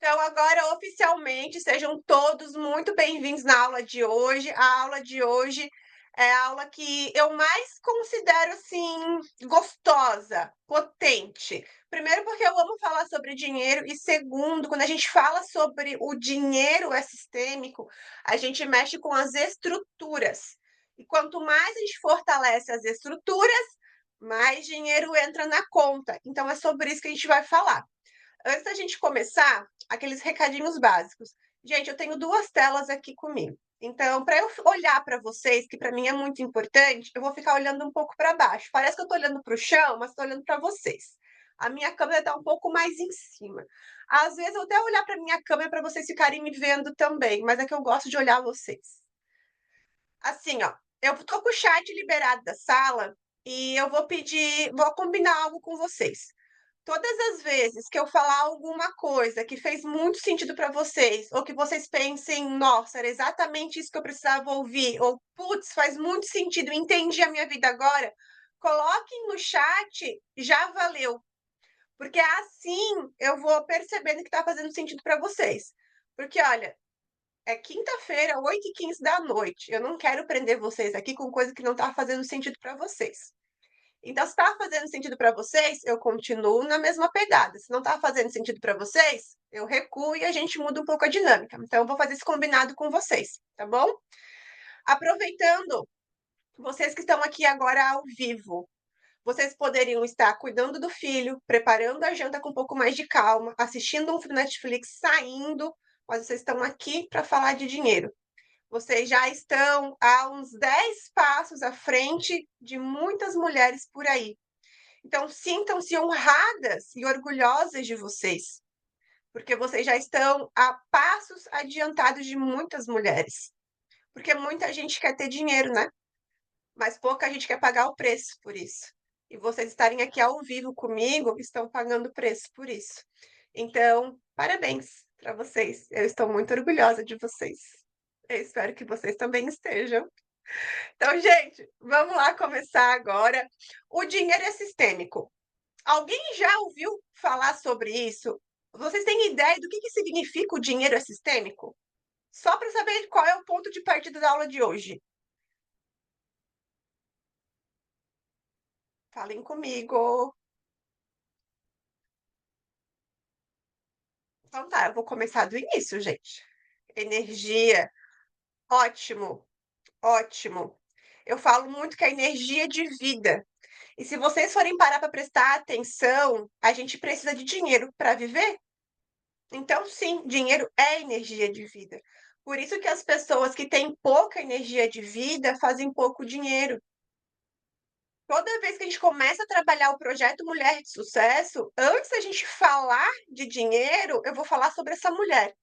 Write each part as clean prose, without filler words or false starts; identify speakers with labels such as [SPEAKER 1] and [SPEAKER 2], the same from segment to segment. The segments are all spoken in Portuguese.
[SPEAKER 1] Então, agora, oficialmente, sejam todos muito bem-vindos na aula de hoje. A aula de hoje é a aula que eu mais considero, assim, gostosa, potente. Primeiro, porque eu amo falar sobre dinheiro, e segundo, quando a gente fala sobre o dinheiro é sistêmico, a gente mexe com as estruturas. E quanto mais a gente fortalece as estruturas, mais dinheiro entra na conta. Então, é sobre isso que a gente vai falar. Antes da gente começar, aqueles recadinhos básicos. Gente, eu tenho 2 telas aqui comigo. Então, para eu olhar para vocês, que para mim é muito importante, eu vou ficar olhando um pouco para baixo. Parece que eu estou olhando para o chão, mas estou olhando para vocês. A minha câmera está um pouco mais em cima. Às vezes eu até olhar para minha câmera para vocês ficarem me vendo também, mas é que eu gosto de olhar vocês. Assim, ó, eu tô com o chat liberado da sala e eu vou combinar algo com vocês. Todas as vezes que eu falar alguma coisa que fez muito sentido para vocês, ou que vocês pensem: "Nossa, era exatamente isso que eu precisava ouvir", ou "Putz, faz muito sentido, entendi a minha vida agora", coloquem no chat "já valeu", porque assim eu vou percebendo que está fazendo sentido para vocês. Porque olha, é quinta-feira, 20h15. Eu não quero prender vocês aqui com coisa que não está fazendo sentido para vocês. Então, se tá fazendo sentido para vocês, eu continuo na mesma pegada. Se não tá fazendo sentido para vocês, eu recuo e a gente muda um pouco a dinâmica. Então, eu vou fazer esse combinado com vocês, tá bom? Aproveitando, vocês que estão aqui agora ao vivo, vocês poderiam estar cuidando do filho, preparando a janta com um pouco mais de calma, assistindo um filme Netflix, saindo, mas vocês estão aqui para falar de dinheiro. Vocês já estão a uns 10 passos à frente de muitas mulheres por aí. Então, sintam-se honradas e orgulhosas de vocês, porque vocês já estão a passos adiantados de muitas mulheres. Porque muita gente quer ter dinheiro, né? Mas pouca gente quer pagar o preço por isso. E vocês estarem aqui ao vivo comigo, estão pagando o preço por isso. Então, parabéns para vocês. Eu estou muito orgulhosa de vocês. Eu espero que vocês também estejam. Então, gente, vamos lá começar agora. O dinheiro é sistêmico. Alguém já ouviu falar sobre isso? Vocês têm ideia do que significa o dinheiro é sistêmico? Só para saber qual é o ponto de partida da aula de hoje. Falem comigo. Então tá, eu vou começar do início, gente. Energia, ótimo, ótimo. Eu falo muito que a energia é de vida. E se vocês forem parar para prestar atenção, a gente precisa de dinheiro para viver. Então, sim, dinheiro é energia de vida. Por isso que as pessoas que têm pouca energia de vida fazem pouco dinheiro. Toda vez que a gente começa a trabalhar o projeto Mulher de Sucesso, antes da gente falar de dinheiro, eu vou falar sobre essa mulher.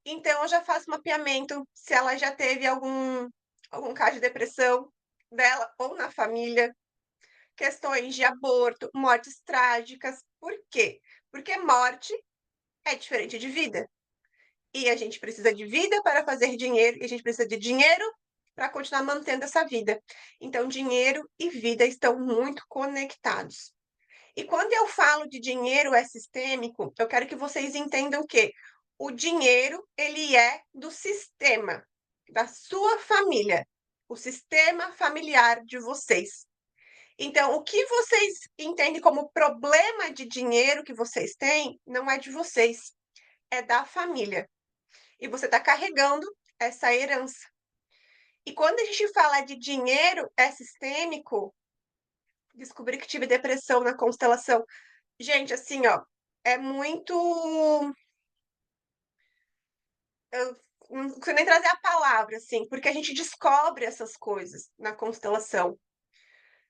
[SPEAKER 1] Então, eu já faço mapeamento se ela já teve algum caso de depressão dela ou na família, questões de aborto, mortes trágicas. Por quê? Porque morte é diferente de vida. E a gente precisa de vida para fazer dinheiro, e a gente precisa de dinheiro para continuar mantendo essa vida. Então, dinheiro e vida estão muito conectados. E quando eu falo de dinheiro é sistêmico, eu quero que vocês entendam que o dinheiro, ele é do sistema, da sua família, o sistema familiar de vocês. Então, o que vocês entendem como problema de dinheiro que vocês têm, não é de vocês, é da família. E você está carregando essa herança. E quando a gente fala de dinheiro é sistêmico, descobri que tive depressão na constelação. Gente, assim, ó, é muito. Eu não consigo nem trazer a palavra, assim, porque a gente descobre essas coisas na constelação.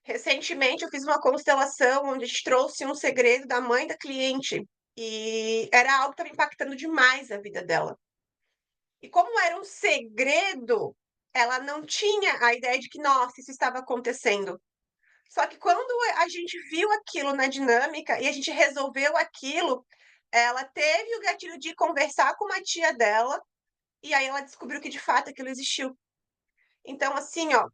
[SPEAKER 1] Recentemente, eu fiz uma constelação onde a gente trouxe um segredo da mãe da cliente. E era algo que estava impactando demais a vida dela. E como era um segredo, ela não tinha a ideia de que, nossa, isso estava acontecendo. Só que quando a gente viu aquilo na dinâmica e a gente resolveu aquilo, ela teve o gatilho de conversar com uma tia dela, e aí ela descobriu que de fato aquilo existiu. Então, assim, ó,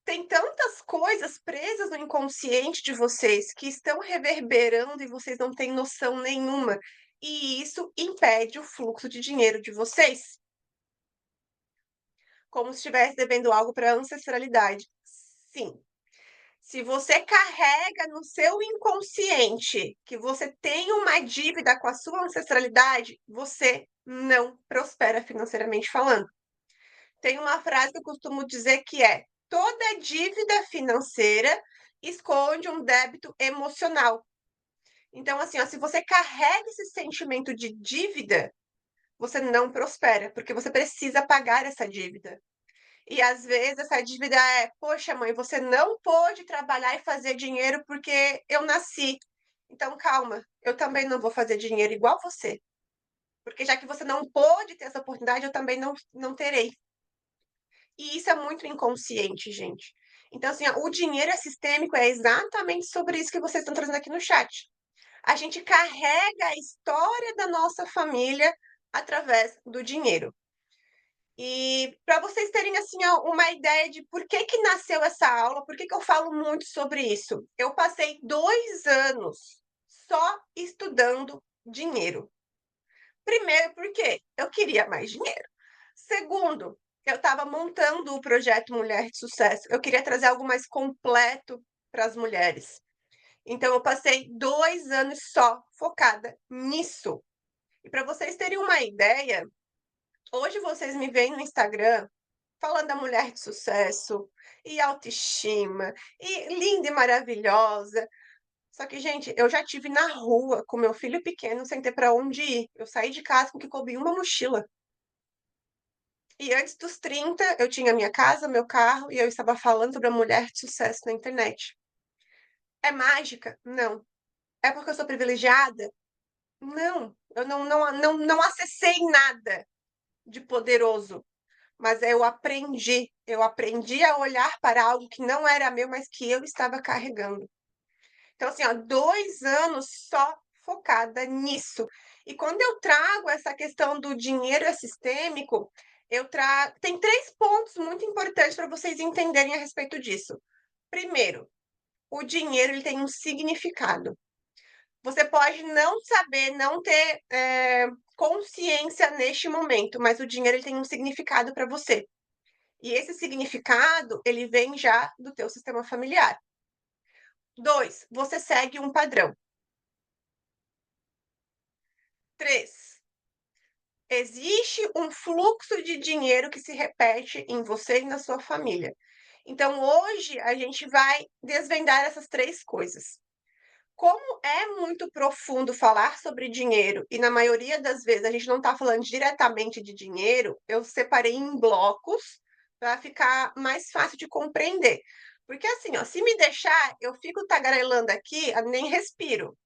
[SPEAKER 1] tem tantas coisas presas no inconsciente de vocês que estão reverberando e vocês não têm noção nenhuma. e isso impede o fluxo de dinheiro de vocês, como se estivesse devendo algo para a ancestralidade. Sim. Se você carrega no seu inconsciente que você tem uma dívida com a sua ancestralidade, você não prospera financeiramente falando. Tem uma frase que eu costumo dizer que é: toda dívida financeira esconde um débito emocional. Então, assim, ó, se você carrega esse sentimento de dívida, você não prospera, porque você precisa pagar essa dívida. E às vezes essa dívida é: "Poxa mãe, você não pôde trabalhar e fazer dinheiro porque eu nasci. Então calma, eu também não vou fazer dinheiro igual você, porque já que você não pôde ter essa oportunidade, eu também não terei". E isso é muito inconsciente, gente. Então, assim, ó, o dinheiro é sistêmico, é exatamente sobre isso que vocês estão trazendo aqui no chat. A gente carrega a história da nossa família através do dinheiro. E para vocês terem, assim, ó, uma ideia de por que que nasceu essa aula, por que que eu falo muito sobre isso. Eu passei 2 anos só estudando dinheiro. Primeiro, porque eu queria mais dinheiro. Segundo, eu estava montando o projeto Mulher de Sucesso. Eu queria trazer algo mais completo para as mulheres. Então eu passei 2 anos só focada nisso. E para vocês terem uma ideia, hoje vocês me veem no Instagram falando da mulher de sucesso, e autoestima, e linda e maravilhosa. Só que, gente, eu já tive na rua com meu filho pequeno sem ter para onde ir. Eu saí de casa com o que coubia uma mochila. E antes dos 30, eu tinha minha casa, meu carro, e eu estava falando sobre a mulher de sucesso na internet. É mágica? Não. É porque eu sou privilegiada? Não. Eu não acessei nada de poderoso. Mas eu aprendi a olhar para algo que não era meu, mas que eu estava carregando. Então, assim, ó, 2 anos só focada nisso. E quando eu trago essa questão do dinheiro é sistêmico, eu trago tem 3 pontos muito importantes para vocês entenderem a respeito disso. Primeiro, o dinheiro ele tem um significado. Você pode não saber, não ter, consciência neste momento, mas o dinheiro ele tem um significado para você. E esse significado, ele vem já do teu sistema familiar. 2, você segue um padrão. 3, existe um fluxo de dinheiro que se repete em você e na sua família. Então, hoje, a gente vai desvendar essas 3 coisas. Como é muito profundo falar sobre dinheiro, e na maioria das vezes a gente não está falando diretamente de dinheiro, eu separei em blocos para ficar mais fácil de compreender. Porque assim, ó, se me deixar, eu fico tagarelando aqui, nem respiro.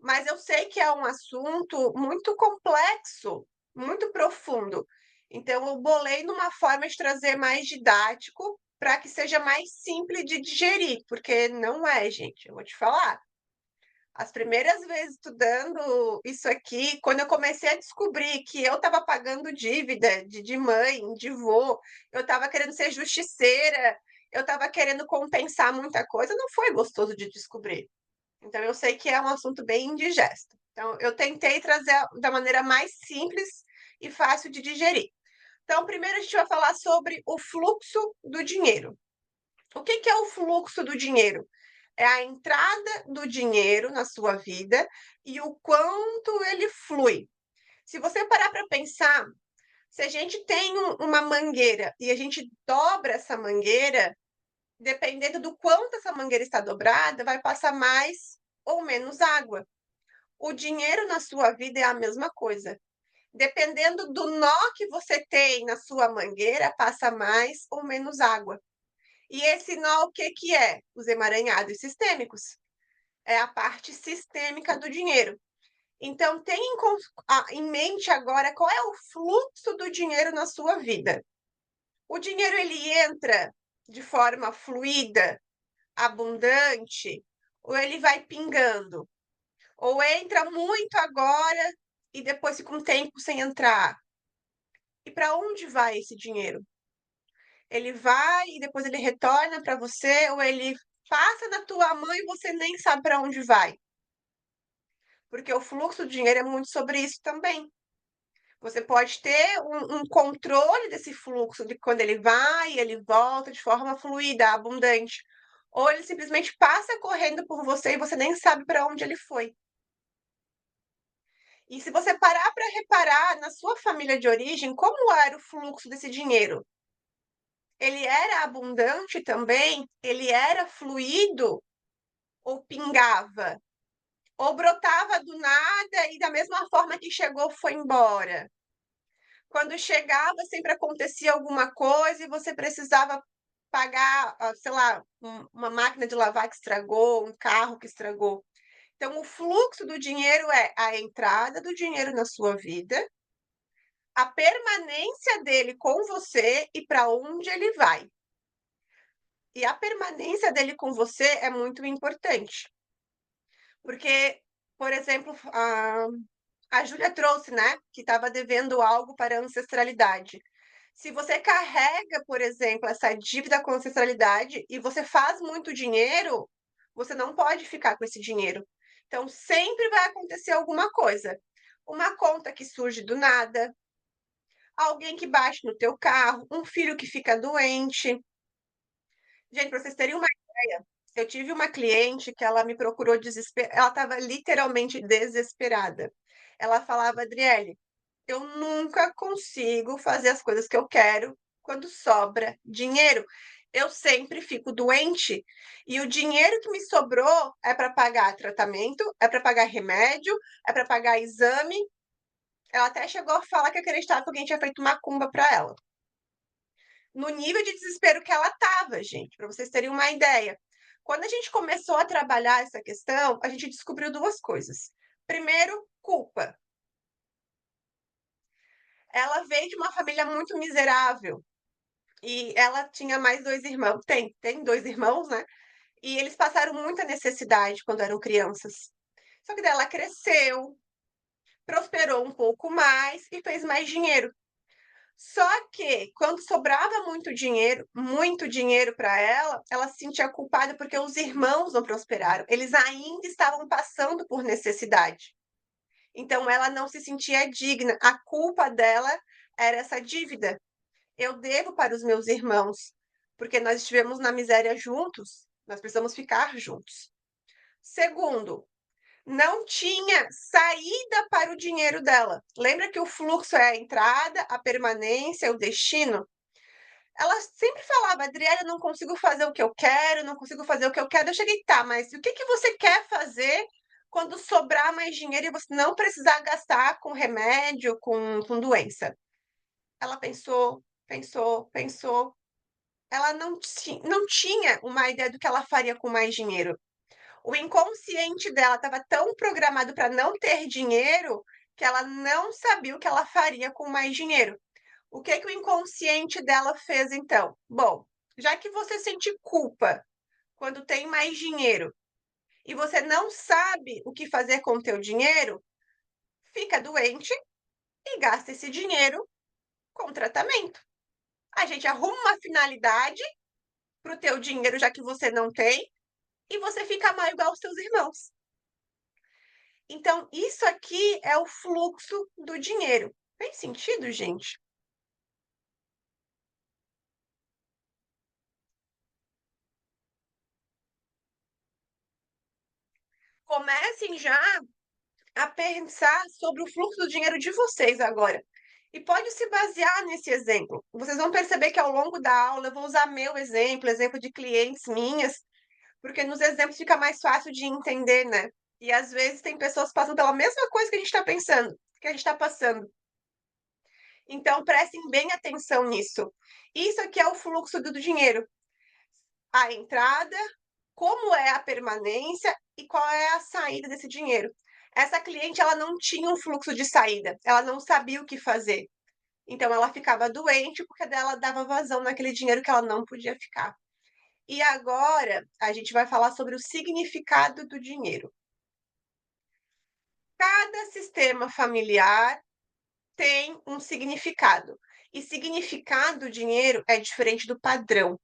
[SPEAKER 1] Mas eu sei que é um assunto muito complexo, muito profundo. Então, eu bolei numa forma de trazer mais didático para que seja mais simples de digerir, porque não é, gente, eu vou te falar. As primeiras vezes estudando isso aqui, quando eu comecei a descobrir que eu estava pagando dívida de mãe, de vô, eu estava querendo ser justiceira, eu estava querendo compensar muita coisa, não foi gostoso de descobrir. Então eu sei que é um assunto bem indigesto. Então eu tentei trazer da maneira mais simples e fácil de digerir. Então primeiro a gente vai falar sobre o fluxo do dinheiro. O que que é o fluxo do dinheiro? É a entrada do dinheiro na sua vida e o quanto ele flui. Se você parar para pensar, se a gente tem uma mangueira e a gente dobra essa mangueira, dependendo do quanto essa mangueira está dobrada, vai passar mais ou menos água. O dinheiro na sua vida é a mesma coisa. Dependendo do nó que você tem na sua mangueira, passa mais ou menos água. E esse nó, o que que é? Os emaranhados sistêmicos. É a parte sistêmica do dinheiro. Então, tenha em mente agora qual é o fluxo do dinheiro na sua vida. O dinheiro ele entra de forma fluida, abundante, ou ele vai pingando? Ou entra muito agora e depois fica um tempo sem entrar? E para onde vai esse dinheiro? Ele vai e depois ele retorna para você ou ele passa na tua mão e você nem sabe para onde vai? porque o fluxo do dinheiro é muito sobre isso também. Você pode ter um controle desse fluxo, de quando ele vai e ele volta de forma fluida, abundante, ou ele simplesmente passa correndo por você e você nem sabe para onde ele foi. E se você parar para reparar na sua família de origem, como era o fluxo desse dinheiro? Ele era abundante também? Ele era fluido ou pingava? Ou brotava do nada e da mesma forma que chegou foi embora? Quando chegava, sempre acontecia alguma coisa e você precisava pagar, sei lá, uma máquina de lavar que estragou, um carro que estragou. Então, o fluxo do dinheiro é a entrada do dinheiro na sua vida, a permanência dele com você e para onde ele vai. E a permanência dele com você é muito importante, porque, por exemplo, a Júlia trouxe, né, que estava devendo algo para a ancestralidade. Se você carrega, por exemplo, essa dívida com ancestralidade e você faz muito dinheiro, você não pode ficar com esse dinheiro. Então, sempre vai acontecer alguma coisa. Uma conta que surge do nada, alguém que bate no teu carro, um filho que fica doente. Gente, para vocês terem uma ideia, eu tive uma cliente que ela me procurou desesperada, ela estava literalmente desesperada. Ela falava: Adriele, eu nunca consigo fazer as coisas que eu quero quando sobra dinheiro. Eu sempre fico doente e o dinheiro que me sobrou é para pagar tratamento, é para pagar remédio, é para pagar exame. Ela até chegou a falar que acreditava que alguém tinha feito macumba para ela. No nível de desespero que ela estava, gente, para vocês terem uma ideia. Quando a gente começou a trabalhar essa questão, a gente descobriu duas coisas. Primeiro, culpa. Ela veio de uma família muito miserável e ela tinha mais dois irmãos. Tem dois irmãos, né? E eles passaram muita necessidade quando eram crianças. Só que daí ela cresceu, prosperou um pouco mais e fez mais dinheiro. Só que quando sobrava muito dinheiro para ela, ela se sentia culpada porque os irmãos não prosperaram. Eles ainda estavam passando por necessidade. Então ela não se sentia digna. A culpa dela era essa dívida. Eu devo para os meus irmãos, porque nós estivemos na miséria juntos, nós precisamos ficar juntos. Segundo, não tinha saída para o dinheiro dela. Lembra que o fluxo é a entrada, a permanência, o destino? Ela sempre falava: Adriana, eu não consigo fazer o que eu quero, não consigo fazer o que eu quero. Eu cheguei, tá, mas o que que você quer fazer quando sobrar mais dinheiro e você não precisar gastar com remédio, com doença? Ela pensou, pensou, pensou. Ela não tinha uma ideia do que ela faria com mais dinheiro. O inconsciente dela estava tão programado para não ter dinheiro que ela não sabia o que ela faria com mais dinheiro. O que que o inconsciente dela fez então? Bom, já que você sente culpa quando tem mais dinheiro e você não sabe o que fazer com o teu dinheiro, fica doente e gasta esse dinheiro com tratamento. A gente arruma uma finalidade para o teu dinheiro, já que você não tem, e você fica mal igual aos seus irmãos. Então, isso aqui é o fluxo do dinheiro. Tem sentido, gente? Comecem já a pensar sobre o fluxo do dinheiro de vocês agora. E pode se basear nesse exemplo. Vocês vão perceber que ao longo da aula eu vou usar meu exemplo, exemplo de clientes minhas, porque nos exemplos fica mais fácil de entender, né? E às vezes tem pessoas que passam pela mesma coisa que a gente está pensando, que a gente está passando. Então prestem bem atenção nisso. Isso aqui é o fluxo do dinheiro. A entrada, como é a permanência e qual é a saída desse dinheiro. Essa cliente ela não tinha um fluxo de saída, ela não sabia o que fazer. Então ela ficava doente porque dela dava vazão naquele dinheiro que ela não podia ficar. E agora a gente vai falar sobre o significado do dinheiro. Cada sistema familiar tem um significado. E significado do dinheiro é diferente do padrão.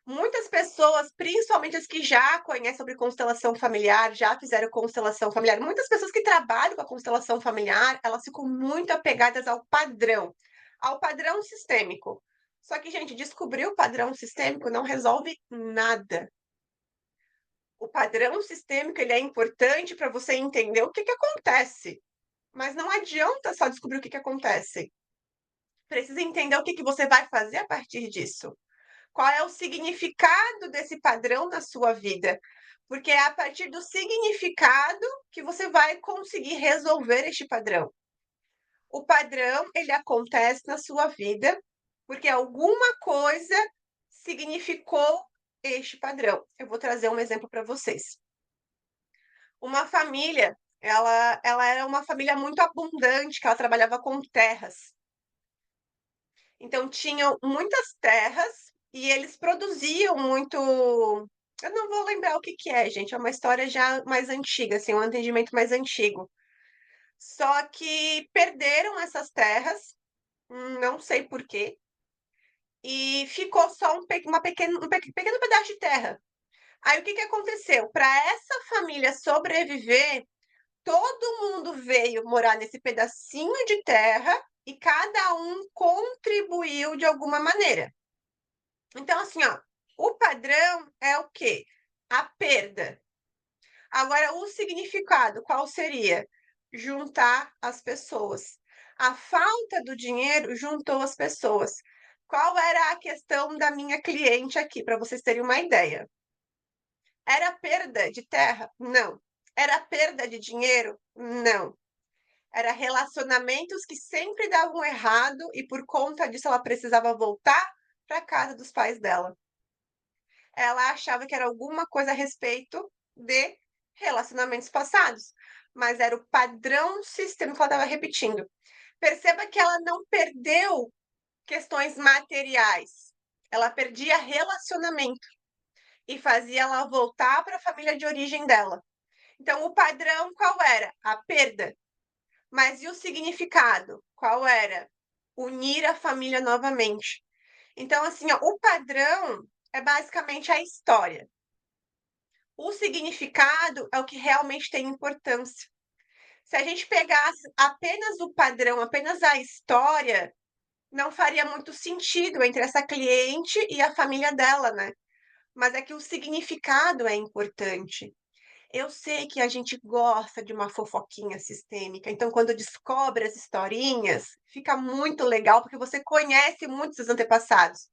[SPEAKER 1] Muitas pessoas, principalmente as que já conhecem sobre constelação familiar, já fizeram constelação familiar, muitas pessoas que trabalham com a constelação familiar, elas ficam muito apegadas ao padrão sistêmico. Só que, gente, descobrir o padrão sistêmico não resolve nada. O padrão sistêmico, ele é importante para você entender o que que acontece, mas não adianta só descobrir o que que acontece. Precisa entender o que que você vai fazer a partir disso. Qual é o significado desse padrão na sua vida? Porque é a partir do significado que você vai conseguir resolver este padrão. O padrão, ele acontece na sua vida porque alguma coisa significou este padrão. Eu vou trazer um exemplo para vocês. Uma família, ela era uma família muito abundante, que ela trabalhava com terras. Então tinham muitas terras e eles produziam muito. Eu não vou lembrar o que que é, gente, é uma história já mais antiga, assim, um entendimento mais antigo. Só que perderam essas terras, não sei por quê, e ficou só pequeno pedaço de terra. Aí o que que aconteceu? Para essa família sobreviver, todo mundo veio morar nesse pedacinho de terra e cada um contribuiu de alguma maneira. Então, assim, ó, o padrão é o quê? A perda. Agora, o significado, qual seria? Juntar as pessoas. A falta do dinheiro juntou as pessoas. Qual era a questão da minha cliente aqui, para vocês terem uma ideia? Era perda de terra? Não. Era perda de dinheiro? Não. Era relacionamentos que sempre davam errado e por conta disso ela precisava voltar para casa dos pais dela. Ela achava que era alguma coisa a respeito de relacionamentos passados, mas era o padrão sistêmico que ela estava repetindo. Perceba que ela não perdeu questões materiais, ela perdia relacionamento e fazia ela voltar para a família de origem dela. Então, o padrão qual era? A perda. Mas e o significado? Qual era? Unir a família novamente. Então, assim, ó, o padrão é basicamente a história. O significado é o que realmente tem importância. Se a gente pegasse apenas o padrão, apenas a história, não faria muito sentido entre essa cliente e a família dela, né? Mas é que o significado é importante. Eu sei que a gente gosta de uma fofoquinha sistêmica, então quando descobre as historinhas, fica muito legal, porque você conhece muitos dos antepassados,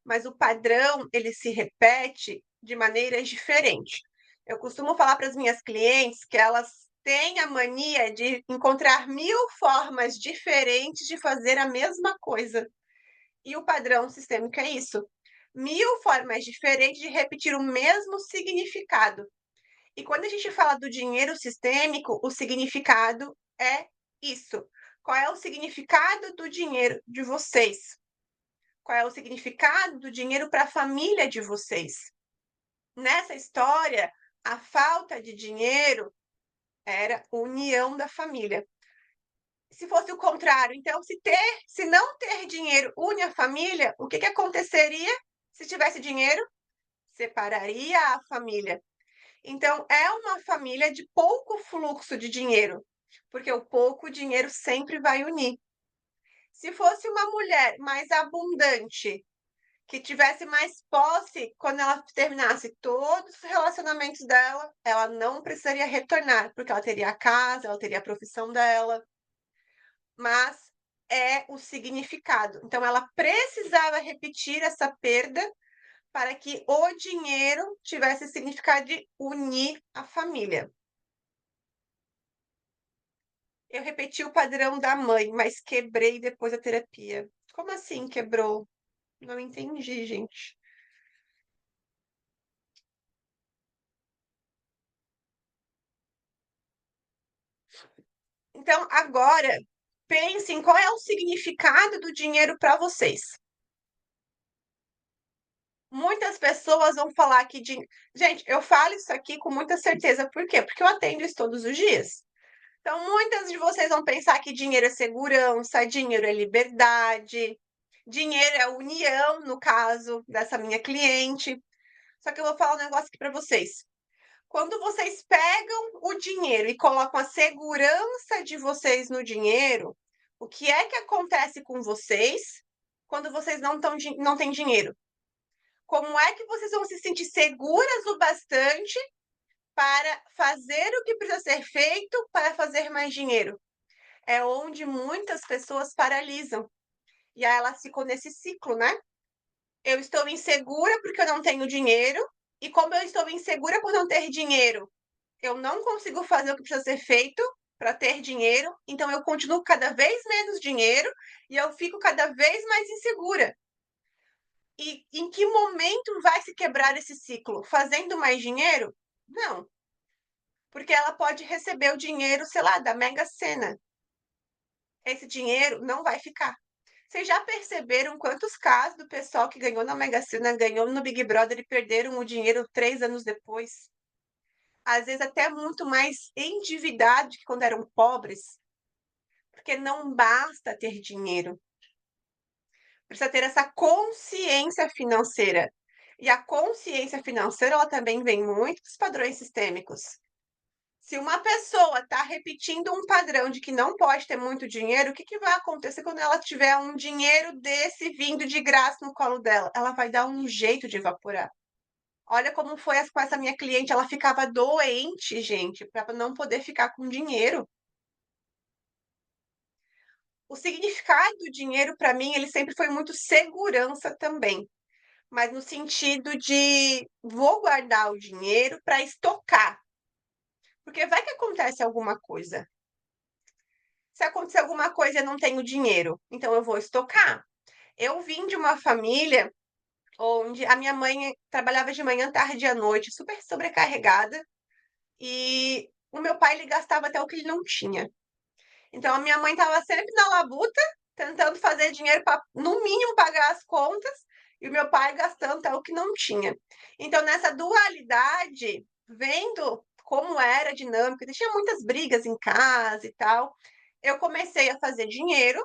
[SPEAKER 1] mas o padrão, ele se repete de maneiras diferentes. Eu costumo falar para as minhas clientes que elas têm a mania de encontrar 1000 formas diferentes de fazer a mesma coisa. E o padrão sistêmico é isso. 1000 formas diferentes de repetir o mesmo significado. E quando a gente fala do dinheiro sistêmico, o significado é isso. Qual é o significado do dinheiro de vocês? Qual é o significado do dinheiro para a família de vocês? Nessa história, a falta de dinheiro era a união da família. Se fosse o contrário, então, se não ter dinheiro une a família, o que que aconteceria se tivesse dinheiro? Separaria a família. Então, é uma família de pouco fluxo de dinheiro, porque o pouco dinheiro sempre vai unir. Se fosse uma mulher mais abundante, que tivesse mais posse, quando ela terminasse todos os relacionamentos dela, ela não precisaria retornar, porque ela teria a casa, ela teria a profissão dela, mas é o significado. Então, ela precisava repetir essa perda para que o dinheiro tivesse significado de unir a família. Eu repeti o padrão da mãe, mas quebrei depois da terapia. Como assim quebrou? Não entendi, gente. Então, agora, pensem qual é o significado do dinheiro para vocês. Muitas pessoas vão falar que gente, eu falo isso aqui com muita certeza. Por quê? Porque eu atendo isso todos os dias. Então, muitas de vocês vão pensar que dinheiro é segurança, dinheiro é liberdade. Dinheiro é união, no caso dessa minha cliente. Só que eu vou falar um negócio aqui para vocês. Quando vocês pegam o dinheiro e colocam a segurança de vocês no dinheiro, o que é que acontece com vocês quando vocês não têm dinheiro? Como é que vocês vão se sentir seguras o bastante para fazer o que precisa ser feito para fazer mais dinheiro? É onde muitas pessoas paralisam. E aí elas ficam nesse ciclo, né? Eu estou insegura porque eu não tenho dinheiro, e como eu estou insegura por não ter dinheiro, eu não consigo fazer o que precisa ser feito para ter dinheiro, então eu continuo cada vez menos dinheiro e eu fico cada vez mais insegura. E em que momento vai se quebrar esse ciclo? Fazendo mais dinheiro? Não, porque ela pode receber o dinheiro, sei lá, da Mega Sena. Esse dinheiro não vai ficar. Vocês já perceberam quantos casos do pessoal que ganhou na Mega Sena, ganhou no Big Brother e perderam o dinheiro 3 anos depois? Às vezes até muito mais endividado que quando eram pobres, porque não basta ter dinheiro, precisa ter essa consciência financeira. E a consciência financeira, ela também vem muito dos padrões sistêmicos. Se uma pessoa está repetindo um padrão de que não pode ter muito dinheiro, o que, que vai acontecer quando ela tiver um dinheiro desse vindo de graça no colo dela? Ela vai dar um jeito de evaporar. Olha como foi com essa minha cliente, ela ficava doente, gente, para não poder ficar com dinheiro. O significado do dinheiro para mim, ele sempre foi muito segurança também, mas no sentido de vou guardar o dinheiro para estocar, porque vai que acontece alguma coisa. Se acontecer alguma coisa e eu não tenho dinheiro, então eu vou estocar. Eu vim de uma família onde a minha mãe trabalhava de manhã, tarde e à noite, super sobrecarregada, e o meu pai ele gastava até o que ele não tinha. Então a minha mãe estava sempre na labuta, tentando fazer dinheiro para, no mínimo, pagar as contas, e o meu pai gastando até o que não tinha. Então, nessa dualidade, vendo como era a dinâmica, tinha muitas brigas em casa e tal, eu comecei a fazer dinheiro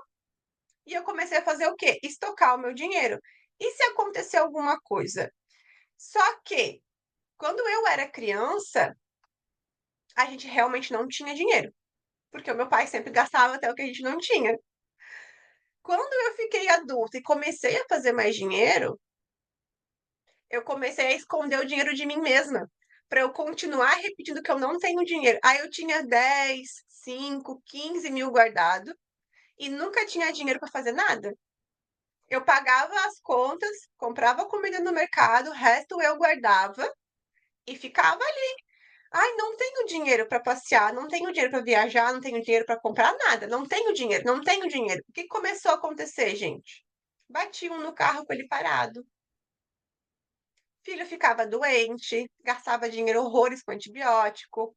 [SPEAKER 1] e eu comecei a fazer o quê? Estocar o meu dinheiro. E se acontecer alguma coisa? Só que, quando eu era criança, a gente realmente não tinha dinheiro, porque o meu pai sempre gastava até o que a gente não tinha. Quando eu fiquei adulta e comecei a fazer mais dinheiro, eu comecei a esconder o dinheiro de mim mesma, para eu continuar repetindo que eu não tenho dinheiro. Aí eu tinha 10, 5, 15 mil guardado e nunca tinha dinheiro para fazer nada. Eu pagava as contas, comprava comida no mercado, o resto eu guardava e ficava ali. Ai, não tenho dinheiro para passear, não tenho dinheiro para viajar, não tenho dinheiro para comprar nada, não tenho dinheiro, não tenho dinheiro. O que começou a acontecer, gente? Batiam no carro com ele parado. Filho ficava doente, gastava dinheiro horrores com antibiótico.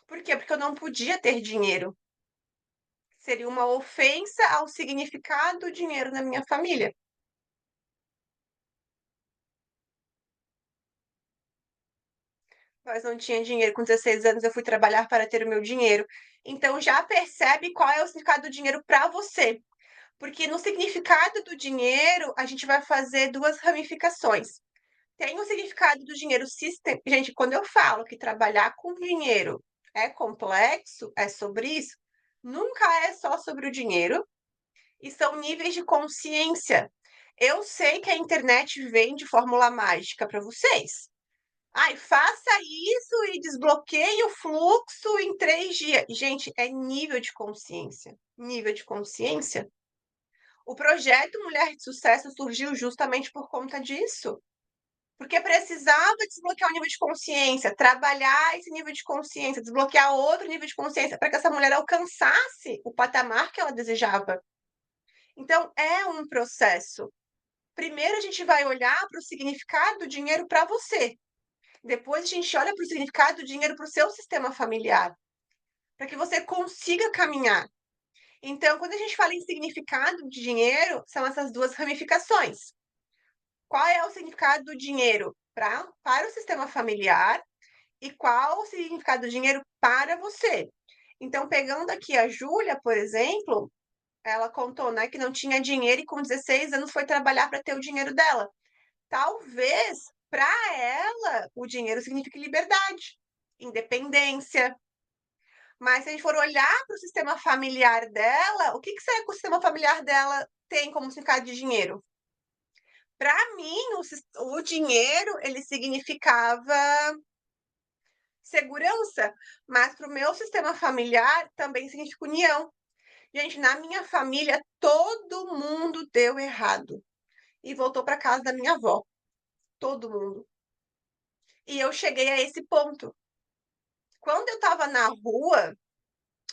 [SPEAKER 1] Por quê? Porque eu não podia ter dinheiro. Seria uma ofensa ao significado do dinheiro na minha família. Mas não tinha dinheiro. Com 16 anos eu fui trabalhar para ter o meu dinheiro. Então já percebe qual é o significado do dinheiro para você. Porque no significado do dinheiro, a gente vai fazer duas ramificações. Tem o significado do dinheiro sistem gente, quando eu falo que trabalhar com dinheiro é complexo, é sobre isso, nunca é só sobre o dinheiro, e são níveis de consciência. Eu sei que a internet vende fórmula mágica para vocês. Ai, faça isso e desbloqueie o fluxo em 3 dias. Gente, é nível de consciência. Nível de consciência. O projeto Mulher de Sucesso surgiu justamente por conta disso. Porque precisava desbloquear o nível de consciência, trabalhar esse nível de consciência, desbloquear outro nível de consciência para que essa mulher alcançasse o patamar que ela desejava. Então, é um processo. Primeiro, a gente vai olhar para o significado do dinheiro para você. Depois, a gente olha para o significado do dinheiro para o seu sistema familiar, para que você consiga caminhar. Então, quando a gente fala em significado de dinheiro, são essas duas ramificações. Qual é o significado do dinheiro para o sistema familiar e qual o significado do dinheiro para você? Então, pegando aqui a Júlia, por exemplo, ela contou, né, que não tinha dinheiro e com 16 anos foi trabalhar para ter o dinheiro dela. Talvez, para ela, o dinheiro signifique liberdade, independência, mas se a gente for olhar para o sistema familiar dela, o que que será que o sistema familiar dela tem como significado de dinheiro? Para mim, o dinheiro, ele significava segurança, mas para o meu sistema familiar também significa união. Gente, na minha família, todo mundo deu errado e voltou para casa da minha avó, todo mundo. E eu cheguei a esse ponto. Quando eu estava na rua,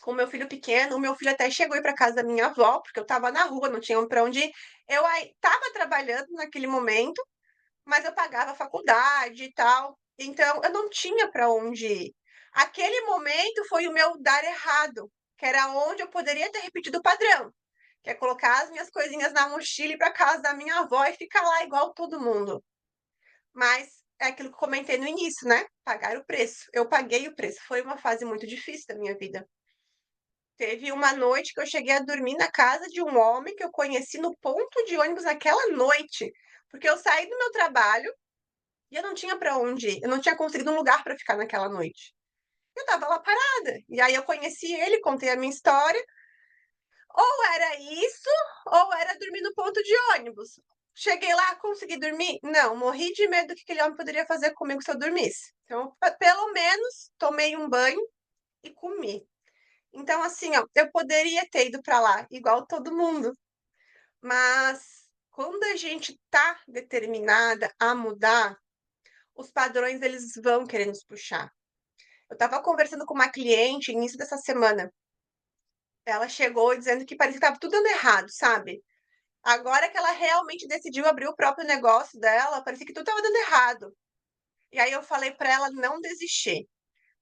[SPEAKER 1] com meu filho pequeno, o meu filho até chegou a ir para casa da minha avó, porque eu estava na rua, não tinha para onde ir. Eu estava trabalhando naquele momento, mas eu pagava a faculdade e tal, então eu não tinha para onde ir. Aquele momento foi o meu dar errado, que era onde eu poderia ter repetido o padrão, que é colocar as minhas coisinhas na mochila e ir para casa da minha avó e ficar lá igual todo mundo. Mas é aquilo que eu comentei no início, né? Pagar o preço. Eu paguei o preço. Foi uma fase muito difícil da minha vida. Teve uma noite que eu cheguei a dormir na casa de um homem que eu conheci no ponto de ônibus naquela noite, porque eu saí do meu trabalho e eu não tinha para onde ir, eu não tinha conseguido um lugar para ficar naquela noite. Eu estava lá parada. E aí eu conheci ele, contei a minha história. Ou era isso, ou era dormir no ponto de ônibus. Cheguei lá, consegui dormir? Não, morri de medo do que aquele homem poderia fazer comigo se eu dormisse. Então, pelo menos, tomei um banho e comi. Então, assim, ó, eu poderia ter ido para lá, igual todo mundo, mas quando a gente tá determinada a mudar, os padrões eles vão querer nos puxar. Eu estava conversando com uma cliente início dessa semana. Ela chegou dizendo que parecia que estava tudo dando errado, sabe? Agora que ela realmente decidiu abrir o próprio negócio dela, parecia que tudo estava dando errado. E aí eu falei para ela não desistir.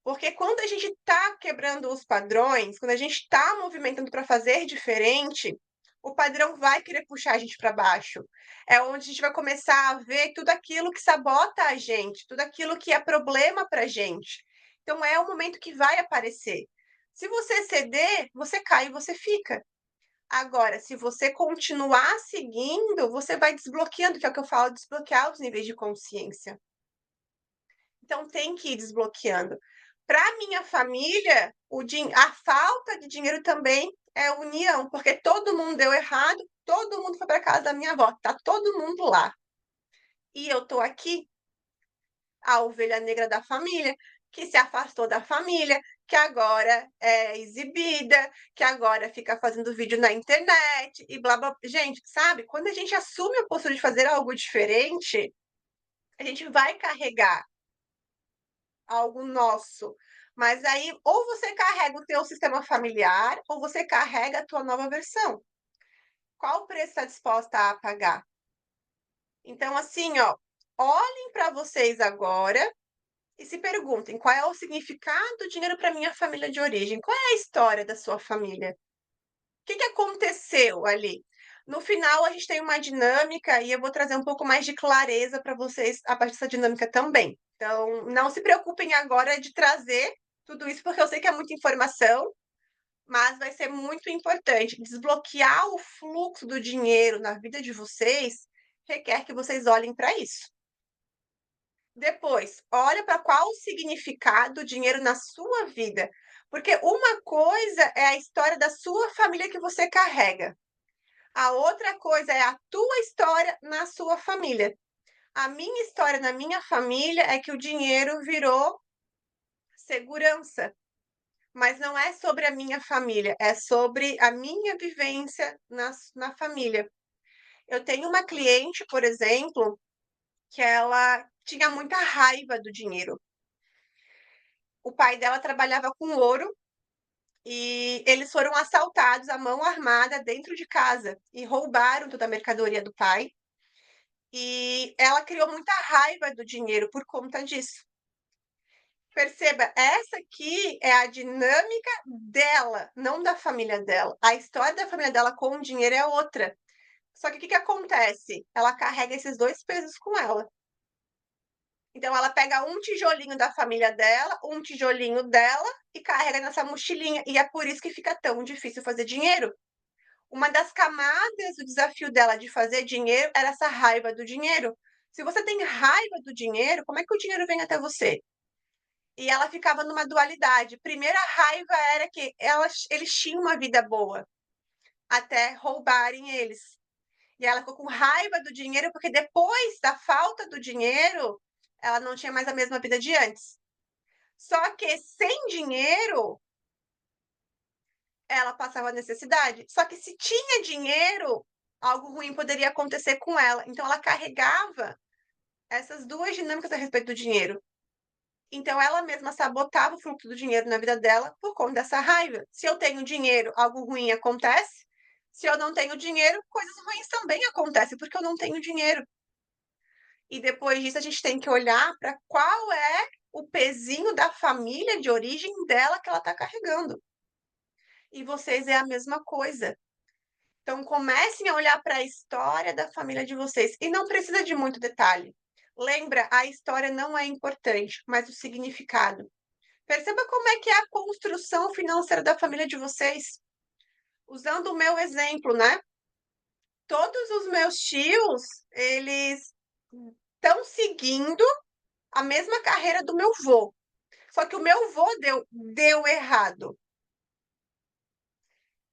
[SPEAKER 1] Porque quando a gente está quebrando os padrões, quando a gente está movimentando para fazer diferente, o padrão vai querer puxar a gente para baixo. É onde a gente vai começar a ver tudo aquilo que sabota a gente, tudo aquilo que é problema para a gente. Então é o momento que vai aparecer. Se você ceder, você cai e você fica. Agora, se você continuar seguindo, você vai desbloqueando, que é o que eu falo, desbloquear os níveis de consciência. Então tem que ir desbloqueando. Para minha família, a falta de dinheiro também é união, porque todo mundo deu errado, todo mundo foi para casa da minha avó, tá todo mundo lá. E eu tô aqui, a ovelha negra da família, que se afastou da família, que agora é exibida, que agora fica fazendo vídeo na internet e blá blá. Gente, sabe? Quando a gente assume a postura de fazer algo diferente, a gente vai carregar algo nosso. Mas aí, ou você carrega o teu sistema familiar, ou você carrega a tua nova versão. Qual preço está disposta a pagar? Então, assim, ó, olhem para vocês agora e se perguntem qual é o significado do dinheiro para minha família de origem? Qual é a história da sua família? O que que aconteceu ali? No final, a gente tem uma dinâmica e eu vou trazer um pouco mais de clareza para vocês a partir dessa dinâmica também. Então, não se preocupem agora de trazer tudo isso, porque eu sei que é muita informação, mas vai ser muito importante. Desbloquear o fluxo do dinheiro na vida de vocês requer que vocês olhem para isso. Depois, olha para qual o significado do dinheiro na sua vida, porque uma coisa é a história da sua família que você carrega. A outra coisa é a tua história na sua família. A minha história na minha família é que o dinheiro virou segurança, mas não é sobre a minha família, é sobre a minha vivência na família. Eu tenho uma cliente, por exemplo, que ela tinha muita raiva do dinheiro. O pai dela trabalhava com ouro e eles foram assaltados à mão armada dentro de casa e roubaram toda a mercadoria do pai. E ela criou muita raiva do dinheiro por conta disso. Perceba, essa aqui é a dinâmica dela, não da família dela. A história da família dela com o dinheiro é outra. Só que o que que acontece? Ela carrega esses 2 pesos com ela. Então ela pega um tijolinho da família dela, um tijolinho dela e carrega nessa mochilinha. E é por isso que fica tão difícil fazer dinheiro. Uma das camadas do desafio dela de fazer dinheiro era essa raiva do dinheiro. Se você tem raiva do dinheiro, como é que o dinheiro vem até você? E ela ficava numa dualidade. Primeiro, a raiva era que eles tinham uma vida boa, até roubarem eles. E ela ficou com raiva do dinheiro, porque depois da falta do dinheiro, ela não tinha mais a mesma vida de antes. Só que sem dinheiro, ela passava necessidade. Só que se tinha dinheiro, algo ruim poderia acontecer com ela. Então ela carregava essas duas dinâmicas a respeito do dinheiro. Então ela mesma sabotava o fluxo do dinheiro na vida dela por conta dessa raiva. Se eu tenho dinheiro, algo ruim acontece. Se eu não tenho dinheiro, coisas ruins também acontecem, porque eu não tenho dinheiro. E depois disso a gente tem que olhar para qual é o pezinho da família de origem dela que ela está carregando. E vocês é a mesma coisa. Então comecem a olhar para a história da família de vocês e não precisa de muito detalhe. Lembra, a história não é importante, mas o significado. Perceba como é que é a construção financeira da família de vocês. Usando o meu exemplo, né? Todos os meus tios, eles estão seguindo a mesma carreira do meu vô. Só que o meu vô deu errado.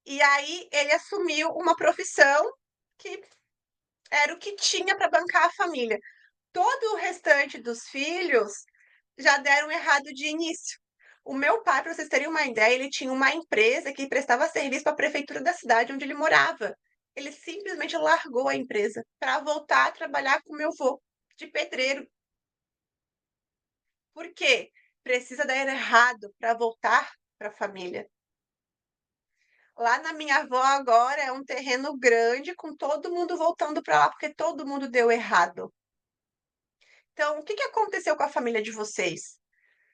[SPEAKER 1] E aí ele assumiu uma profissão que era o que tinha para bancar a família. Todo o restante dos filhos já deram errado de início. O meu pai, para vocês terem uma ideia, ele tinha uma empresa que prestava serviço para a prefeitura da cidade onde ele morava. Ele simplesmente largou a empresa para voltar a trabalhar com o meu avô, de pedreiro. Por quê? Precisa dar errado para voltar para a família. Lá na minha avó agora é um terreno grande com todo mundo voltando para lá porque todo mundo deu errado. Então, o que que aconteceu com a família de vocês?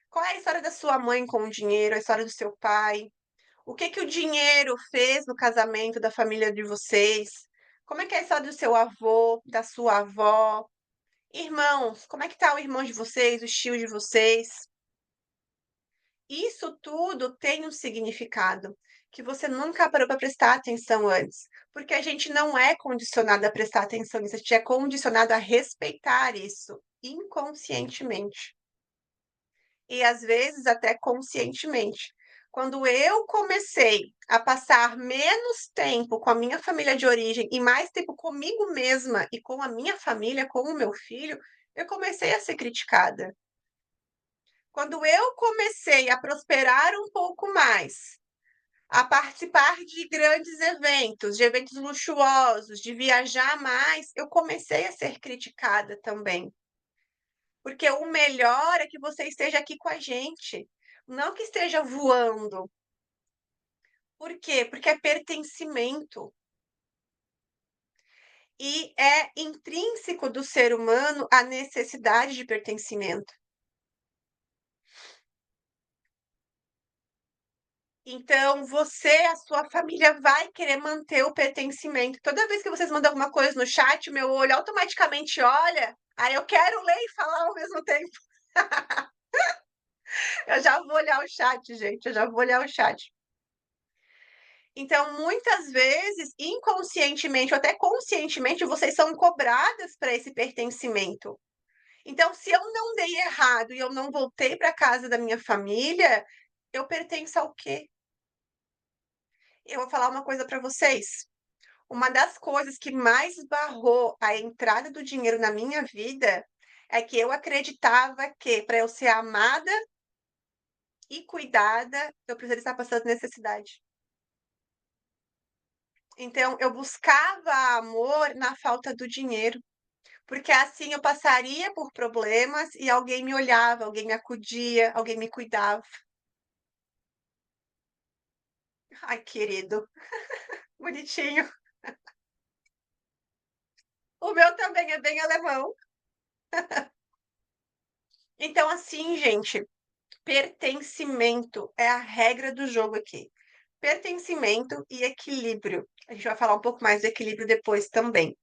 [SPEAKER 1] Qual é a história da sua mãe com o dinheiro, a história do seu pai? O que que o dinheiro fez no casamento da família de vocês? Como é que é a história do seu avô, da sua avó? Irmãos, como é que tá o irmão de vocês, os tios de vocês? Isso tudo tem um significado que você nunca parou para prestar atenção antes, porque a gente não é condicionado a prestar atenção nisso, a gente é condicionado a respeitar isso inconscientemente e às vezes até conscientemente. Quando eu comecei a passar menos tempo com a minha família de origem e mais tempo comigo mesma e com a minha família, com o meu filho, eu comecei a ser criticada. Quando eu comecei a prosperar um pouco mais, a participar de eventos luxuosos, de viajar mais, eu comecei a ser criticada também. Porque o melhor é que você esteja aqui com a gente, não que esteja voando. Por quê? Porque é pertencimento. E é intrínseco do ser humano a necessidade de pertencimento. Então, você, a sua família vai querer manter o pertencimento. Toda vez que vocês mandam alguma coisa no chat, o meu olho automaticamente olha, aí eu quero ler e falar ao mesmo tempo. Eu já vou olhar o chat, gente, eu já vou olhar o chat. Então, muitas vezes, inconscientemente ou até conscientemente, vocês são cobradas para esse pertencimento. Então, se eu não dei errado e eu não voltei para casa da minha família, eu pertenço ao quê? Eu vou falar uma coisa para vocês. Uma das coisas que mais barrou a entrada do dinheiro na minha vida é que eu acreditava que para eu ser amada e cuidada, eu precisaria estar passando necessidade. Então, eu buscava amor na falta do dinheiro, porque assim eu passaria por problemas e alguém me olhava, alguém me acudia, alguém me cuidava. Ai, querido, bonitinho. O meu também é bem alemão. Então, assim, gente, pertencimento é a regra do jogo aqui. Pertencimento e equilíbrio. A gente vai falar um pouco mais do equilíbrio depois também.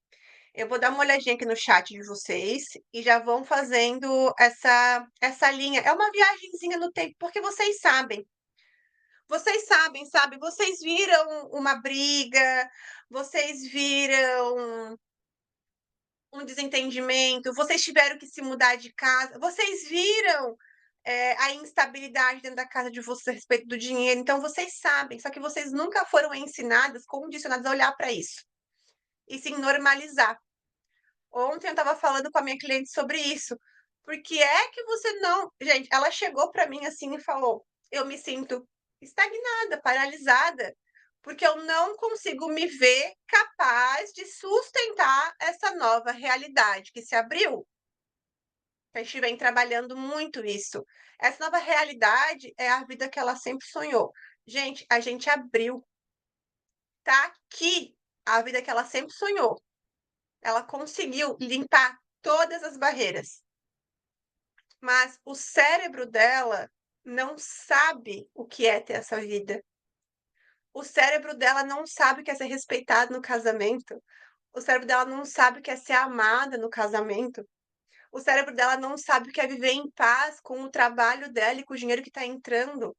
[SPEAKER 1] Eu vou dar uma olhadinha aqui no chat de vocês e já vão fazendo essa linha. É uma viagenzinha no tempo, porque vocês sabem, Vocês sabem, sabe, vocês viram uma briga, vocês viram um desentendimento, vocês tiveram que se mudar de casa, vocês viram, a instabilidade dentro da casa de vocês a respeito do dinheiro, então vocês sabem, só que vocês nunca foram ensinadas, condicionadas a olhar para isso, e sim normalizar. Ontem eu estava falando com a minha cliente sobre isso. Por que é que você não gente, ela chegou para mim, assim, e falou: "Eu me sinto estagnada, paralisada, porque eu não consigo me ver capaz de sustentar essa nova realidade que se abriu". A gente vem trabalhando muito isso. Essa nova realidade é a vida que ela sempre sonhou. Gente, a gente abriu, tá aqui a vida que ela sempre sonhou. Ela conseguiu limpar todas as barreiras, mas o cérebro dela não sabe o que é ter essa vida. O cérebro dela não sabe o que é ser respeitado no casamento. O cérebro dela não sabe o que é ser amada no casamento. O cérebro dela não sabe o que é viver em paz com o trabalho dela e com o dinheiro que está entrando.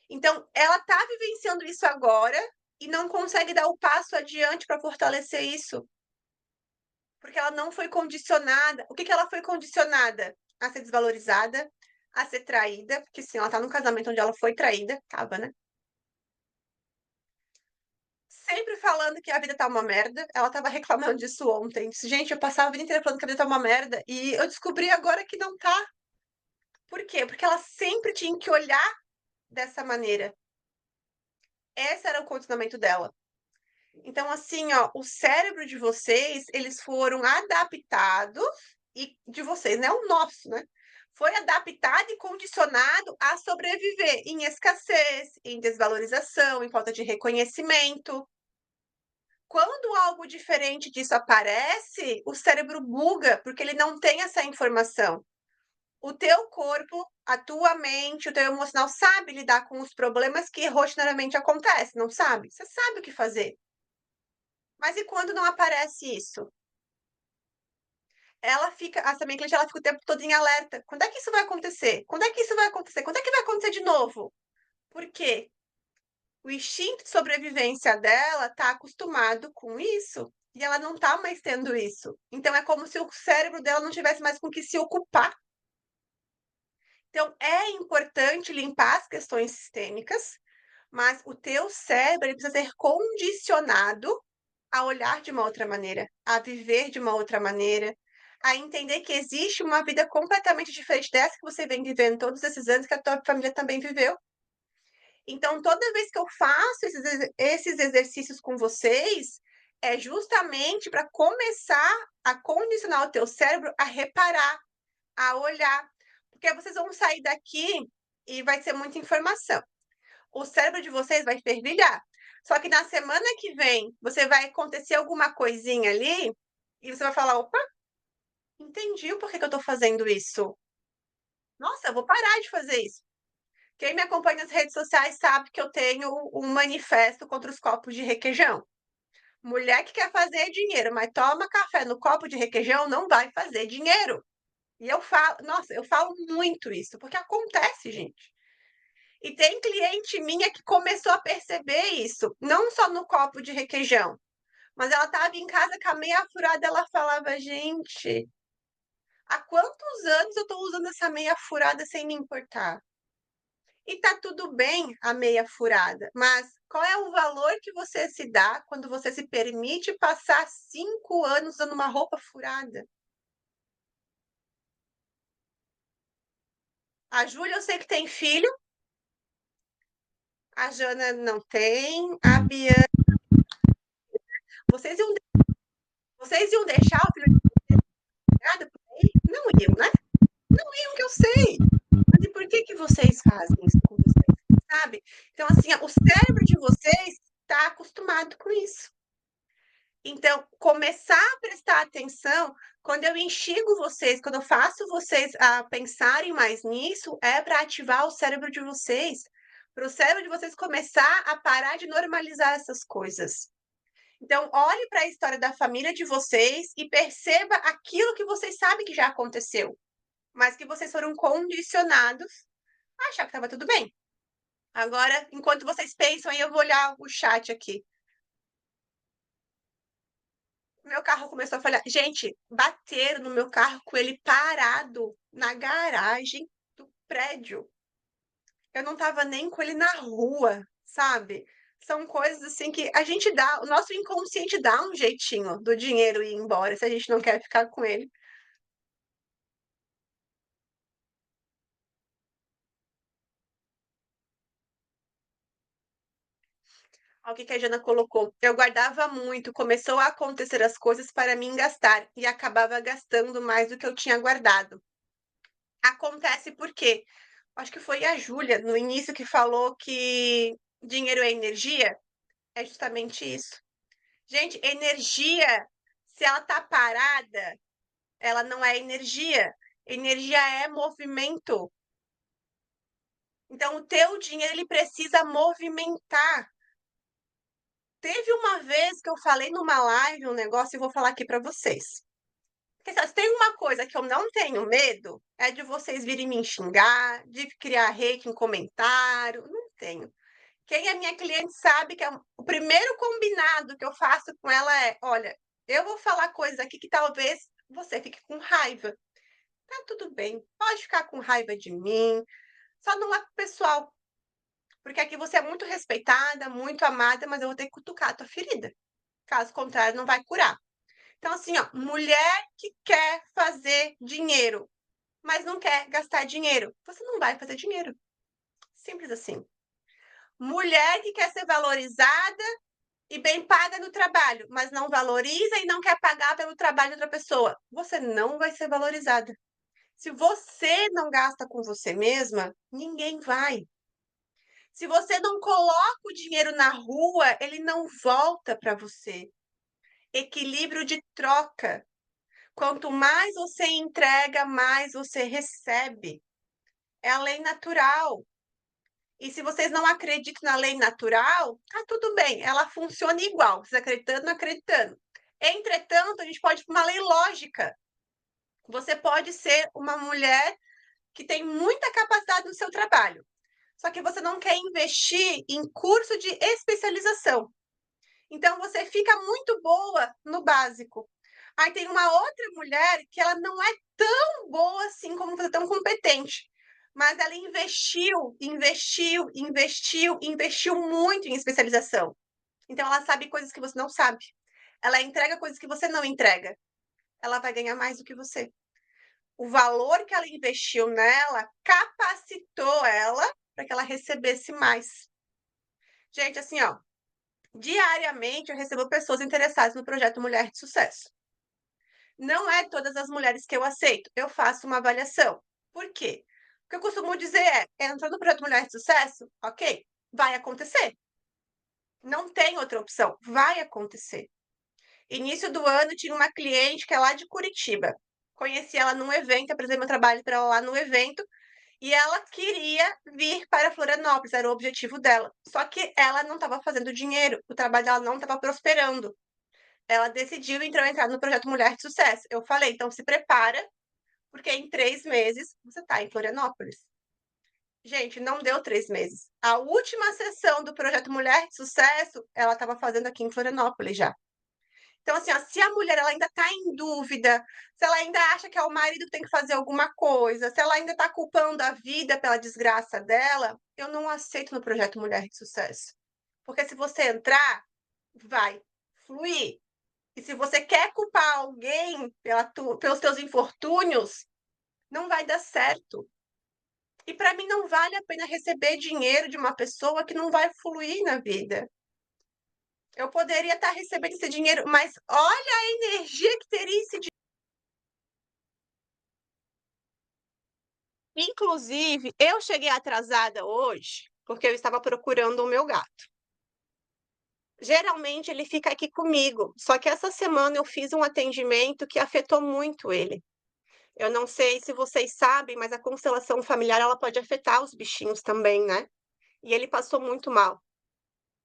[SPEAKER 1] Então, ela está vivenciando isso agora e não consegue dar o passo adiante para fortalecer isso. Porque ela não foi condicionada. O que que ela foi condicionada? A ser desvalorizada, a ser traída, porque sim, ela tá num casamento onde ela foi traída, estava, né? Sempre falando que a vida tá uma merda. Ela estava reclamando disso ontem. Disse: "Gente, eu passava a vida inteira falando que a vida tá uma merda e eu descobri agora que não tá". Por quê? Porque ela sempre tinha que olhar dessa maneira. Esse era o condicionamento dela. Então, assim, ó, o cérebro de vocês, eles foram adaptados e de vocês, né, o nosso, né, foi adaptado e condicionado a sobreviver em escassez, em desvalorização, em falta de reconhecimento. Quando algo diferente disso aparece, o cérebro buga, porque ele não tem essa informação. O teu corpo, a tua mente, o teu emocional sabe lidar com os problemas que rotineiramente acontecem, não sabe? Você sabe o que fazer. Mas e quando não aparece isso? Ela fica essa minha cliente, ela fica o tempo todo em alerta. Quando é que isso vai acontecer? Quando é que isso vai acontecer? Quando é que vai acontecer de novo? Por quê? O instinto de sobrevivência dela está acostumado com isso e ela não está mais tendo isso. Então é como se o cérebro dela não tivesse mais com o que se ocupar. Então é importante limpar as questões sistêmicas, mas o teu cérebro ele precisa ser condicionado a olhar de uma outra maneira, a viver de uma outra maneira, a entender que existe uma vida completamente diferente dessa que você vem vivendo todos esses anos, que a tua família também viveu. Então, toda vez que eu faço esses exercícios com vocês, é justamente para começar a condicionar o teu cérebro a reparar, a olhar, porque vocês vão sair daqui e vai ser muita informação. O cérebro de vocês vai fervilhar. Só que na semana que vem, você vai acontecer alguma coisinha ali e você vai falar: "Opa, entendi o porquê que eu estou fazendo isso. Nossa, eu vou parar de fazer isso". Quem me acompanha nas redes sociais sabe que eu tenho um manifesto contra os copos de requeijão. Mulher que quer fazer dinheiro, mas toma café no copo de requeijão, não vai fazer dinheiro. E eu falo, nossa, eu falo muito isso, porque acontece, gente. E tem cliente minha que começou a perceber isso, não só no copo de requeijão, mas ela estava em casa com a meia furada, ela falava: "Gente, há quantos anos eu estou usando essa meia furada sem me importar?". E tá tudo bem a meia furada, mas qual é o valor que você se dá quando você se permite passar 5 anos usando uma roupa furada? A Júlia eu sei que tem filho, a Jana não tem, a Bianca vocês iam vocês iam deixar o filho de vocês furado por aí? Não iam, né? Não iam que eu sei. Mas e por que que vocês fazem isso com vocês, sabe? Então assim, ó, o cérebro de vocês está acostumado com isso. Então, começar a prestar atenção, quando eu instigo vocês, quando eu faço vocês a pensarem mais nisso, é para ativar o cérebro de vocês, para o cérebro de vocês começar a parar de normalizar essas coisas. Então, olhe para a história da família de vocês e perceba aquilo que vocês sabem que já aconteceu, mas que vocês foram condicionados a achar que estava tudo bem. Agora, enquanto vocês pensam aí, eu vou olhar o chat aqui. Meu carro começou a falhar. Gente, bateram no meu carro com ele parado na garagem do prédio. Eu não estava nem com ele na rua, sabe? São coisas assim que a gente dá, o nosso inconsciente dá um jeitinho do dinheiro ir embora se a gente não quer ficar com ele. Olha o que que a Jana colocou. Eu guardava muito, começou a acontecer as coisas para mim gastar e acabava gastando mais do que eu tinha guardado. Acontece porque acho que foi a Júlia no início que falou que dinheiro é energia. É justamente isso. Gente, energia, se ela tá parada, ela não é energia. Energia é movimento. Então, o teu dinheiro ele precisa movimentar. Teve uma vez que eu falei numa live um negócio e vou falar aqui para vocês. Porque se tem uma coisa que eu não tenho medo, é de vocês virem me xingar, de criar hate em comentário. Não tenho. Quem é minha cliente sabe que o primeiro combinado que eu faço com ela é: olha, eu vou falar coisas aqui que talvez você fique com raiva. Tá tudo bem, pode ficar com raiva de mim, só não é pessoal, porque aqui você é muito respeitada, muito amada, mas eu vou ter que cutucar a tua ferida. Caso contrário, não vai curar. Então, assim, ó, mulher que quer fazer dinheiro, mas não quer gastar dinheiro, você não vai fazer dinheiro. Simples assim. Mulher que quer ser valorizada e bem paga no trabalho, mas não valoriza e não quer pagar pelo trabalho de outra pessoa, você não vai ser valorizada. Se você não gasta com você mesma, ninguém vai. Se você não coloca o dinheiro na rua, ele não volta para você. Equilíbrio de troca. Quanto mais você entrega, mais você recebe. É a lei natural. E se vocês não acreditam na lei natural, tá tudo bem, ela funciona igual, vocês acreditando, não acreditando. Entretanto, a gente pode ir para uma lei lógica. Você pode ser uma mulher que tem muita capacidade no seu trabalho, só que você não quer investir em curso de especialização. Então você fica muito boa no básico. Aí tem uma outra mulher que ela não é tão boa assim como você, tão competente. Mas ela investiu muito em especialização. Então ela sabe coisas que você não sabe. Ela entrega coisas que você não entrega. Ela vai ganhar mais do que você. O valor que ela investiu nela capacitou ela para que ela recebesse mais. Gente, assim, ó, diariamente eu recebo pessoas interessadas no projeto Mulher de Sucesso. Não é todas as mulheres que eu aceito, eu faço uma avaliação. Por quê? O que eu costumo dizer entrou no projeto Mulher de Sucesso, ok, vai acontecer. Não tem outra opção, vai acontecer. Início do ano, tinha uma cliente que é lá de Curitiba. Conheci ela num evento, apresentei meu trabalho para ela lá no evento, e ela queria vir para Florianópolis, era o objetivo dela. Só que ela não estava fazendo dinheiro, o trabalho dela não estava prosperando. Ela decidiu então entrar no projeto Mulher de Sucesso. Eu falei, então se prepara, porque em 3 meses você está em Florianópolis. Gente, não deu 3 meses. A última sessão do projeto Mulher de Sucesso, ela estava fazendo aqui em Florianópolis já. Então, assim, ó, se a mulher ela ainda está em dúvida, se ela ainda acha que é o marido que tem que fazer alguma coisa, se ela ainda está culpando a vida pela desgraça dela, eu não aceito no projeto Mulher de Sucesso. Porque se você entrar, vai fluir. E se você quer culpar alguém pelos teus infortúnios, não vai dar certo. E para mim não vale a pena receber dinheiro de uma pessoa que não vai fluir na vida. Eu poderia estar recebendo esse dinheiro, mas olha a energia que teria esse dinheiro. Inclusive, eu cheguei atrasada hoje porque eu estava procurando o meu gato. Geralmente ele fica aqui comigo, só que essa semana eu fiz um atendimento que afetou muito ele. Eu não sei se vocês sabem, mas a constelação familiar ela pode afetar os bichinhos também, né? E ele passou muito mal.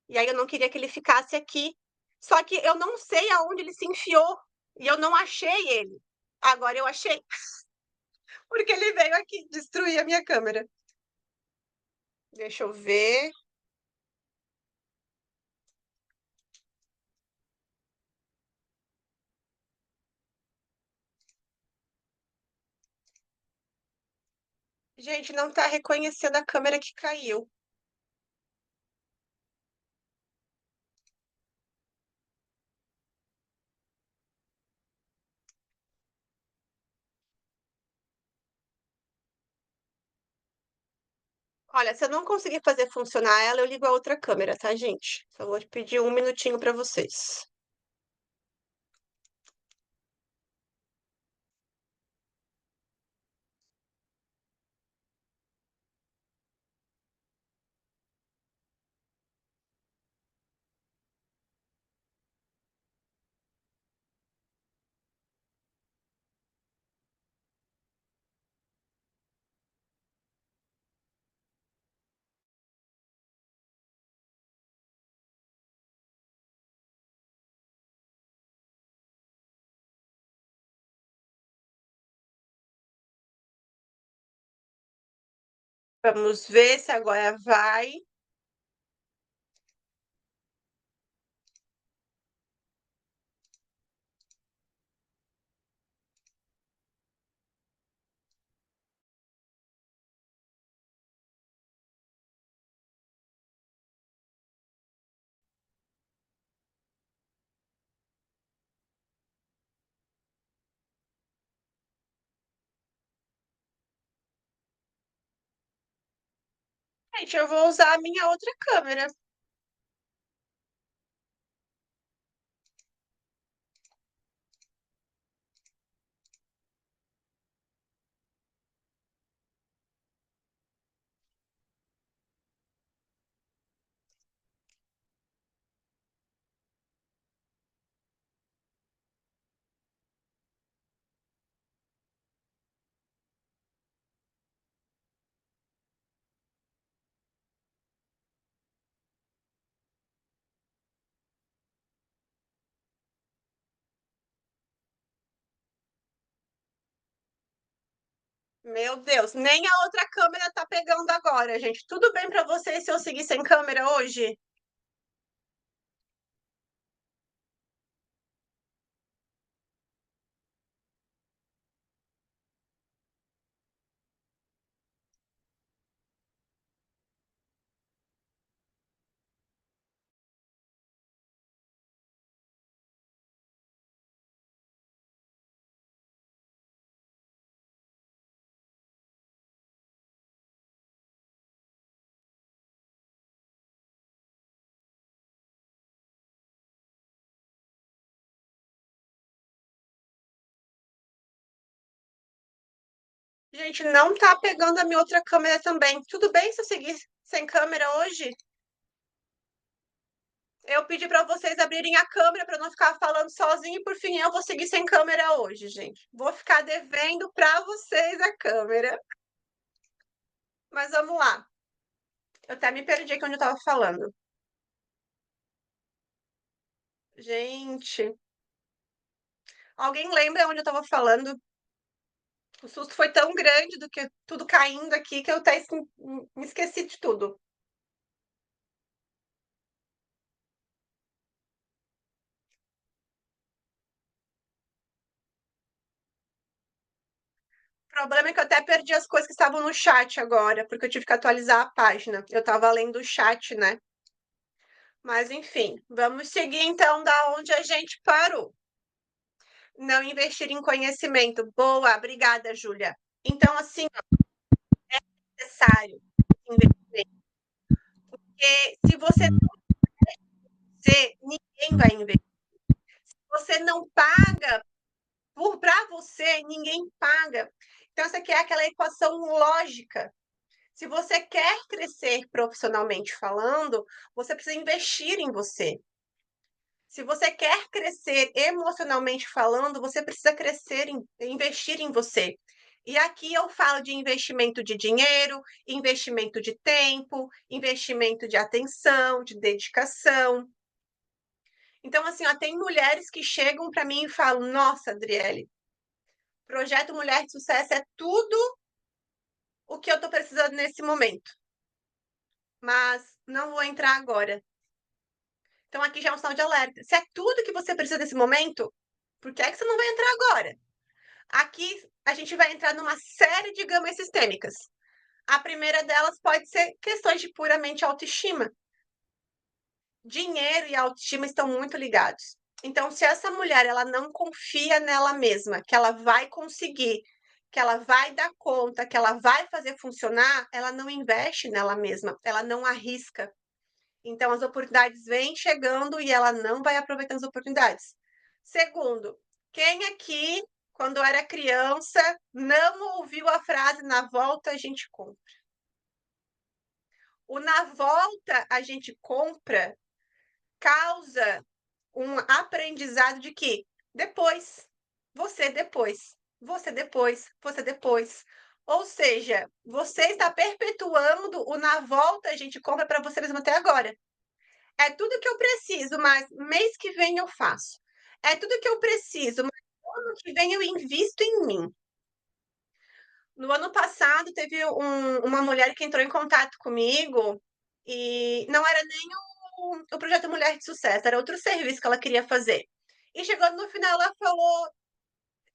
[SPEAKER 1] E aí eu não queria que ele ficasse aqui. Só que eu não sei aonde ele se enfiou e eu não achei ele. Agora eu achei, porque ele veio aqui destruir a minha câmera. Deixa eu ver. Gente, não tá reconhecendo a câmera que caiu. Olha, se eu não conseguir fazer funcionar ela, eu ligo a outra câmera, tá, gente? Só vou pedir um minutinho para vocês. Vamos ver se agora vai. Gente, eu vou usar a minha outra câmera. Meu Deus, nem a outra câmera tá pegando agora, gente. Tudo bem para vocês se eu seguir sem câmera hoje? Gente, não tá pegando a minha outra câmera também. Tudo bem se eu seguir sem câmera hoje? Eu pedi para vocês abrirem a câmera para não ficar falando sozinho e por fim eu vou seguir sem câmera hoje, gente. Vou ficar devendo para vocês a câmera. Mas vamos lá. Eu até me perdi aqui onde eu estava falando. Gente, alguém lembra onde eu estava falando? O susto foi tão grande do que tudo caindo aqui que eu até me esqueci de tudo. O problema é que eu até perdi as coisas que estavam no chat agora, porque eu tive que atualizar a página. Eu estava lendo o chat, né? Mas enfim, vamos seguir então da onde a gente parou. Não investir em conhecimento. Boa, obrigada, Júlia. Então, assim, ó, é necessário investir, porque se você não ser, ninguém vai investir. Se você não paga para você, ninguém paga. Então, essa aqui é aquela equação lógica. Se você quer crescer profissionalmente falando, você precisa investir em você. Se você quer crescer emocionalmente falando, você precisa investir em você. E aqui eu falo de investimento de dinheiro, investimento de tempo, investimento de atenção, de dedicação. Então, assim, ó, tem mulheres que chegam para mim e falam: Nossa, Adriele, projeto Mulher de Sucesso é tudo o que eu estou precisando nesse momento. mas não vou entrar agora. Então aqui já é um sinal de alerta. Se é tudo que você precisa nesse momento, por que é que você não vai entrar agora? Aqui a gente vai entrar numa série de gamas sistêmicas. A primeira delas pode ser questões de puramente autoestima. Dinheiro e autoestima estão muito ligados. Então, se essa mulher ela não confia nela mesma, que ela vai conseguir, que ela vai dar conta, que ela vai fazer funcionar, ela não investe nela mesma, ela não arrisca. Então, as oportunidades vêm chegando e ela não vai aproveitando as oportunidades. Segundo, quem aqui, quando era criança, não ouviu a frase na volta a gente compra? O na volta a gente compra causa um aprendizado de que depois, você depois, você depois, você depois. Ou seja, você está perpetuando o na volta a gente compra para você mesmo até agora. É tudo que eu preciso, mas mês que vem eu faço. É tudo que eu preciso, mas ano que vem eu invisto em mim. No ano passado, teve uma mulher que entrou em contato comigo e não era nem o projeto Mulher de Sucesso, era outro serviço que ela queria fazer. E chegando no final, ela falou: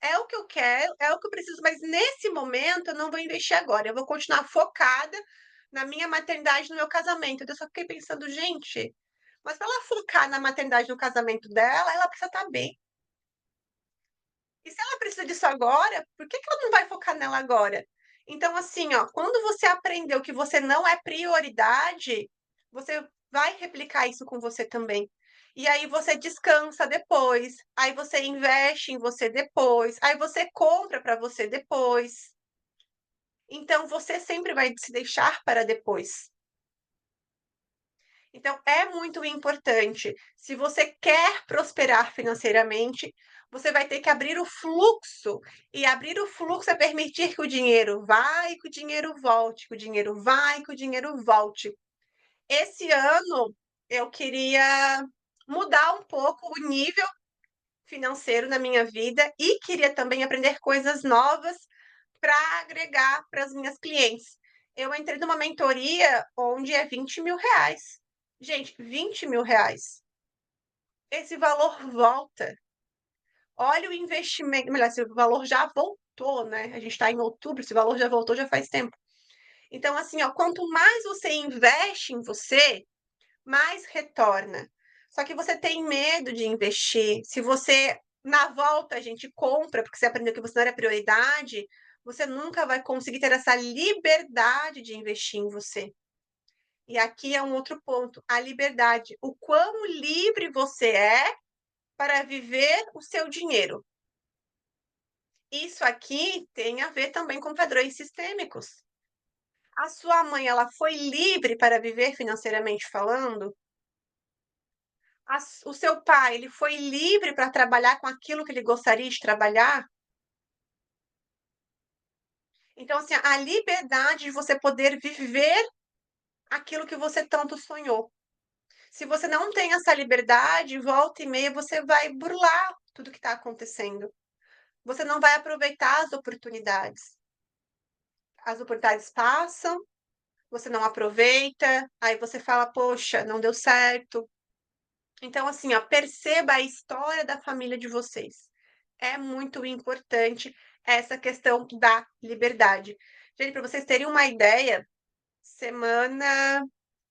[SPEAKER 1] é o que eu quero, é o que eu preciso, mas nesse momento eu não vou investir agora. Eu vou continuar focada na minha maternidade, no meu casamento. Eu só fiquei pensando, gente, mas para ela focar na maternidade, no casamento dela, ela precisa estar bem. E se ela precisa disso agora, por que que ela não vai focar nela agora? Então, assim, ó, quando você aprendeu que você não é prioridade, você vai replicar isso com você também. E aí você descansa depois, aí você investe em você depois, aí você compra para você depois. Então, você sempre vai se deixar para depois. Então, é muito importante. Se você quer prosperar financeiramente, você vai ter que abrir o fluxo. E abrir o fluxo é permitir que o dinheiro vai, que o dinheiro volte, que o dinheiro vai, que o dinheiro volte. Esse ano, eu queria mudar um pouco o nível financeiro na minha vida e queria também aprender coisas novas para agregar para as minhas clientes. Eu entrei numa mentoria onde é R$ 20.000. Gente, R$ 20.000. Esse valor volta. Olha o investimento, melhor, esse valor já voltou, né? A gente está em outubro, esse valor já voltou já faz tempo. Então, assim, ó, quanto mais você investe em você, mais retorna. Só que você tem medo de investir. Se você, na volta, a gente compra, porque você aprendeu que você não era prioridade, você nunca vai conseguir ter essa liberdade de investir em você. E aqui é um outro ponto, a liberdade. O quão livre você é para viver o seu dinheiro. Isso aqui tem a ver também com padrões sistêmicos. A sua mãe, ela foi livre para viver financeiramente falando? O seu pai, ele foi livre para trabalhar com aquilo que ele gostaria de trabalhar? Então, assim, a liberdade de você poder viver aquilo que você tanto sonhou. Se você não tem essa liberdade, volta e meia você vai burlar tudo que está acontecendo. Você não vai aproveitar as oportunidades. As oportunidades passam, você não aproveita, aí você fala: "Poxa, não deu certo". Então, assim, ó, perceba a história da família de vocês. É muito importante essa questão da liberdade. Gente, para vocês terem uma ideia, semana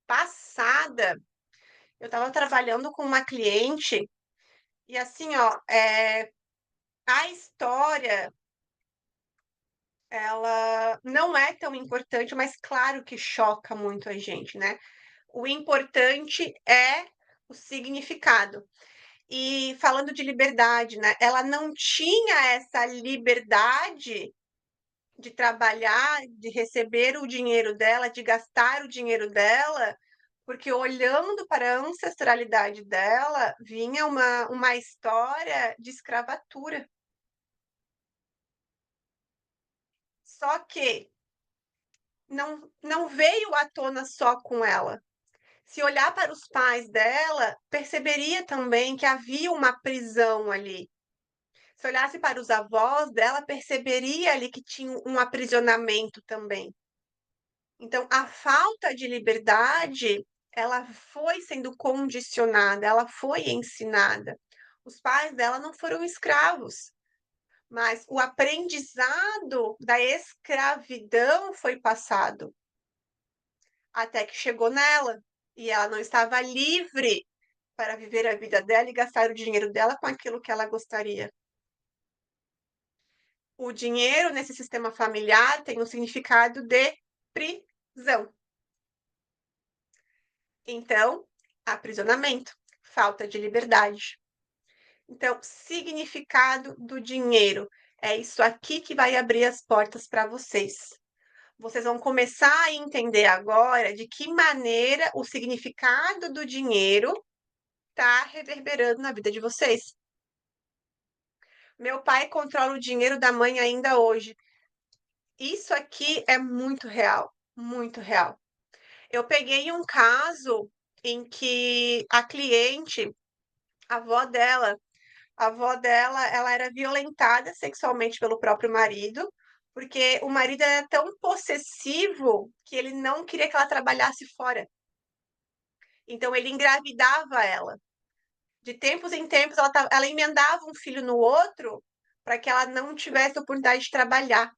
[SPEAKER 1] passada eu estava trabalhando com uma cliente e assim, ó, a história, ela não é tão importante, mas claro que choca muito a gente, né. O importante é o significado. E falando de liberdade, né, ela não tinha essa liberdade de trabalhar, de receber o dinheiro dela, de gastar o dinheiro dela, porque olhando para a ancestralidade dela, vinha uma história de escravatura. Só que não veio à tona só com ela. Se olhar para os pais dela, perceberia também que havia uma prisão ali. Se olhasse para os avós dela, perceberia ali que tinha um aprisionamento também. Então, a falta de liberdade, ela foi sendo condicionada, ela foi ensinada. Os pais dela não foram escravos, mas o aprendizado da escravidão foi passado, até que chegou nela, e ela não estava livre para viver a vida dela e gastar o dinheiro dela com aquilo que ela gostaria. O dinheiro nesse sistema familiar tem o significado de prisão. Então, aprisionamento, falta de liberdade. Então, significado do dinheiro. É isso aqui que vai abrir as portas para vocês. Vocês vão começar a entender agora de que maneira o significado do dinheiro está reverberando na vida de vocês. Meu pai controla o dinheiro da mãe ainda hoje. Isso aqui é muito real, muito real. Eu peguei um caso em que a cliente, a avó dela, ela era violentada sexualmente pelo próprio marido, porque o marido era tão possessivo que ele não queria que ela trabalhasse fora. Então ele engravidava ela. De tempos em tempos, ela emendava um filho no outro para que ela não tivesse oportunidade de trabalhar.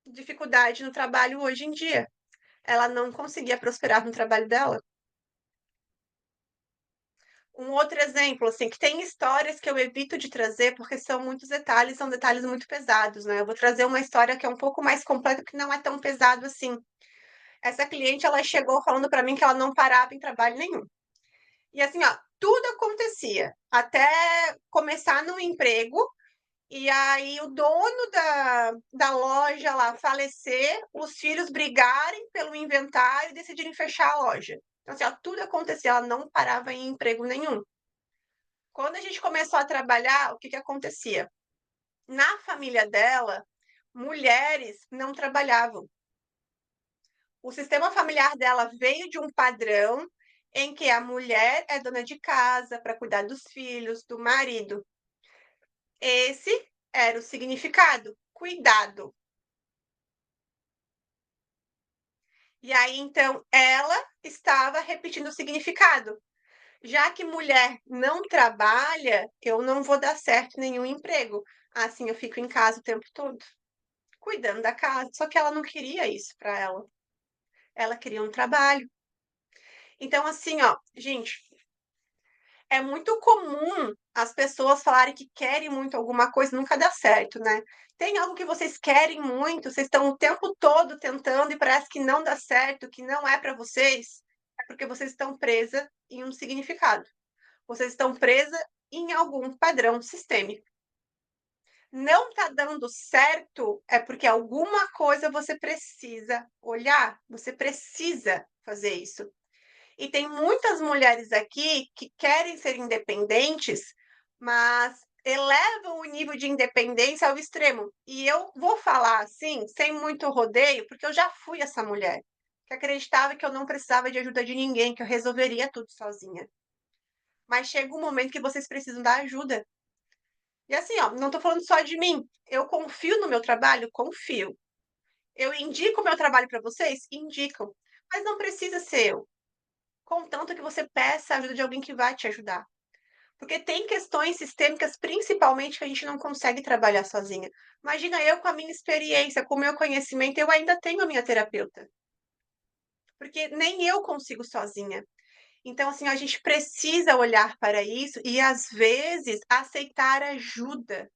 [SPEAKER 1] Dificuldade no trabalho hoje em dia. Ela não conseguia prosperar no trabalho dela. Um outro exemplo, assim, que tem histórias que eu evito de trazer, porque são muitos detalhes, são detalhes muito pesados, né? Eu vou trazer uma história que é um pouco mais completa, que não é tão pesado assim. Essa cliente, ela chegou falando para mim que ela não parava em trabalho nenhum. E assim, ó, tudo acontecia, até começar no emprego, e aí o dono da loja lá falecer, os filhos brigarem pelo inventário e decidirem fechar a loja. Então, assim, ó, tudo acontecia, ela não parava em emprego nenhum. Quando a gente começou a trabalhar, o que que acontecia? Na família dela, mulheres não trabalhavam. O sistema familiar dela veio de um padrão em que a mulher é dona de casa para cuidar dos filhos, do marido. Esse era o significado, cuidado. E aí, então, ela estava repetindo o significado. Já que mulher não trabalha, eu não vou dar certo em nenhum emprego. Assim, eu fico em casa o tempo todo, cuidando da casa. Só que ela não queria isso para ela. Ela queria um trabalho. Então, assim, ó, gente, é muito comum as pessoas falarem que querem muito alguma coisa e nunca dá certo, né? Tem algo que vocês querem muito, vocês estão o tempo todo tentando e parece que não dá certo, que não é para vocês, é porque vocês estão presa em um significado. Vocês estão presa em algum padrão sistêmico. Não está dando certo é porque alguma coisa você precisa olhar, você precisa fazer isso. E tem muitas mulheres aqui que querem ser independentes, mas elevam o nível de independência ao extremo. E eu vou falar assim, sem muito rodeio, porque eu já fui essa mulher que acreditava que eu não precisava de ajuda de ninguém, que eu resolveria tudo sozinha. Mas chega um momento que vocês precisam da ajuda. E assim, ó, não tô falando só de mim. Eu confio no meu trabalho? Confio. Eu indico o meu trabalho para vocês? Indicam. Mas não precisa ser eu. Contanto que você peça a ajuda de alguém que vai te ajudar. Porque tem questões sistêmicas, principalmente, que a gente não consegue trabalhar sozinha. Imagina eu com a minha experiência, com o meu conhecimento, eu ainda tenho a minha terapeuta. Porque nem eu consigo sozinha. Então, assim, a gente precisa olhar para isso e, às vezes, aceitar ajuda.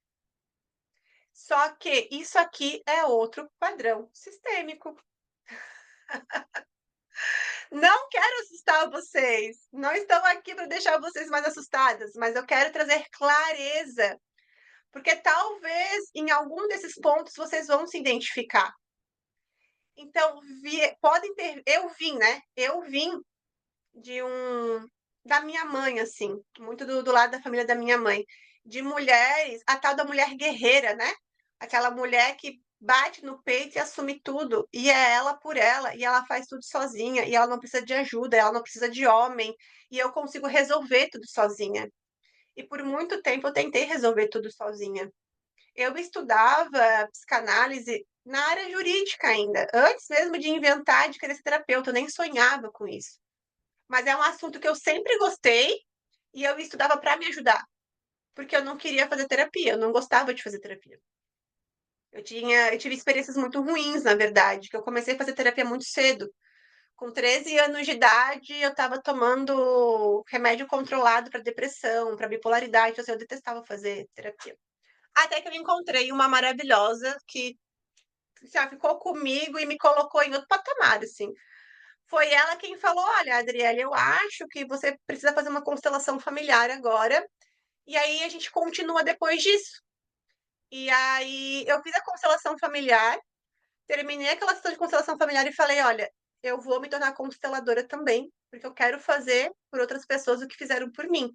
[SPEAKER 1] Só que isso aqui é outro padrão sistêmico. Não quero assustar vocês, não estou aqui para deixar vocês mais assustadas, mas eu quero trazer clareza, porque talvez em algum desses pontos vocês vão se identificar. Então, podem ter, eu vim, né? Eu vim de da minha mãe, assim, muito do lado da família da minha mãe, de mulheres, a tal da mulher guerreira, né? Aquela mulher que bate no peito e assume tudo, e é ela por ela, e ela faz tudo sozinha, e ela não precisa de ajuda, ela não precisa de homem, e eu consigo resolver tudo sozinha. E por muito tempo eu tentei resolver tudo sozinha. Eu estudava psicanálise na área jurídica ainda, antes mesmo de inventar de querer ser terapeuta, eu nem sonhava com isso. Mas é um assunto que eu sempre gostei e eu estudava para me ajudar, porque eu não queria fazer terapia, eu não gostava de fazer terapia. Eu tive experiências muito ruins, na verdade, que eu comecei a fazer terapia muito cedo. Com 13 anos de idade, eu estava tomando remédio controlado para depressão, para bipolaridade, então, assim, eu detestava fazer terapia. Até que eu encontrei uma maravilhosa que, assim, ela ficou comigo e me colocou em outro patamar, assim. Foi ela quem falou: "Olha, Adriele, eu acho que você precisa fazer uma constelação familiar agora, e aí a gente continua depois disso". E aí eu fiz a constelação familiar, terminei aquela sessão de constelação familiar e falei: "Olha, eu vou me tornar consteladora também, porque eu quero fazer por outras pessoas o que fizeram por mim".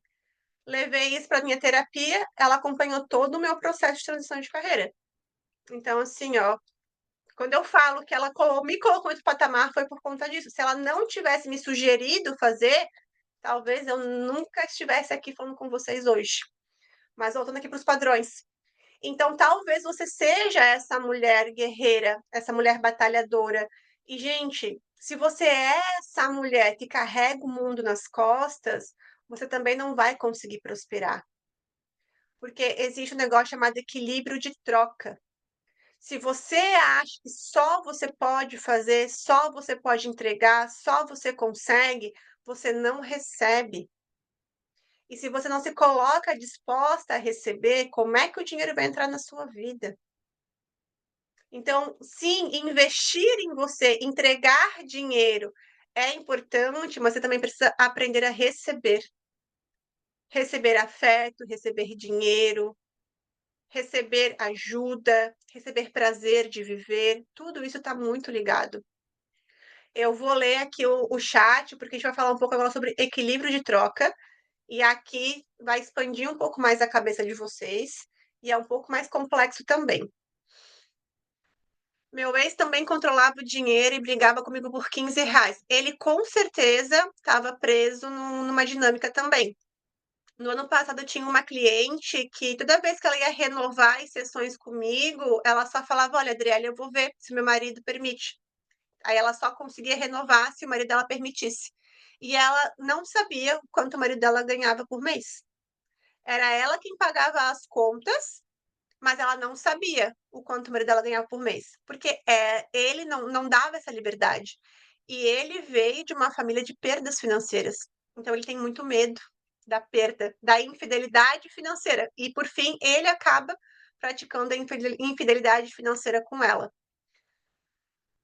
[SPEAKER 1] Levei isso para minha terapia, ela acompanhou todo o meu processo de transição de carreira. Então, assim, ó, quando eu falo que ela me colocou em outro patamar, foi por conta disso. Se ela não tivesse me sugerido fazer, talvez eu nunca estivesse aqui falando com vocês hoje. Mas voltando aqui para os padrões. Então, talvez você seja essa mulher guerreira, essa mulher batalhadora. E, gente, se você é essa mulher que carrega o mundo nas costas, você também não vai conseguir prosperar. Porque existe um negócio chamado equilíbrio de troca. Se você acha que só você pode fazer, só você pode entregar, só você consegue, você não recebe. E se você não se coloca disposta a receber, como é que o dinheiro vai entrar na sua vida? Então, sim, investir em você, entregar dinheiro é importante, mas você também precisa aprender a receber. Receber afeto, receber dinheiro, receber ajuda, receber prazer de viver, tudo isso está muito ligado. Eu vou ler aqui o chat, porque a gente vai falar um pouco agora sobre equilíbrio de troca, e aqui vai expandir um pouco mais a cabeça de vocês, e é um pouco mais complexo também. Meu ex também controlava o dinheiro e brigava comigo por R$ 15. Ele com certeza estava preso numa dinâmica também. No ano passado eu tinha uma cliente que toda vez que ela ia renovar as sessões comigo, ela só falava: "Olha, Adriele, eu vou ver se meu marido permite". Aí ela só conseguia renovar se o marido dela permitisse. E ela não sabia o quanto o marido dela ganhava por mês. Era ela quem pagava as contas, mas ela não sabia o quanto o marido dela ganhava por mês, porque, ele não dava essa liberdade. E ele veio de uma família de perdas financeiras, então ele tem muito medo da perda, da infidelidade financeira e, por fim, ele acaba praticando a infidelidade financeira com ela.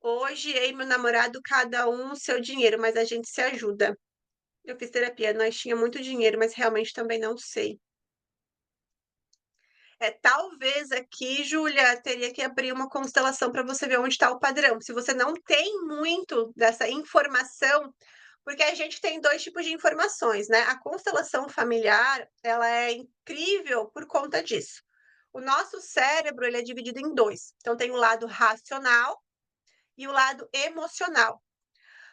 [SPEAKER 1] Hoje, eu e meu namorado, cada um o seu dinheiro, mas a gente se ajuda. Eu fiz terapia, nós tinha muito dinheiro, mas realmente também não sei. Talvez aqui, Júlia, teria que abrir uma constelação para você ver onde está o padrão. Se você não tem muito dessa informação, porque a gente tem 2 tipos de informações, né. A constelação familiar, ela é incrível por conta disso. O nosso cérebro, ele é dividido em 2. Então tem o lado racional e o lado emocional.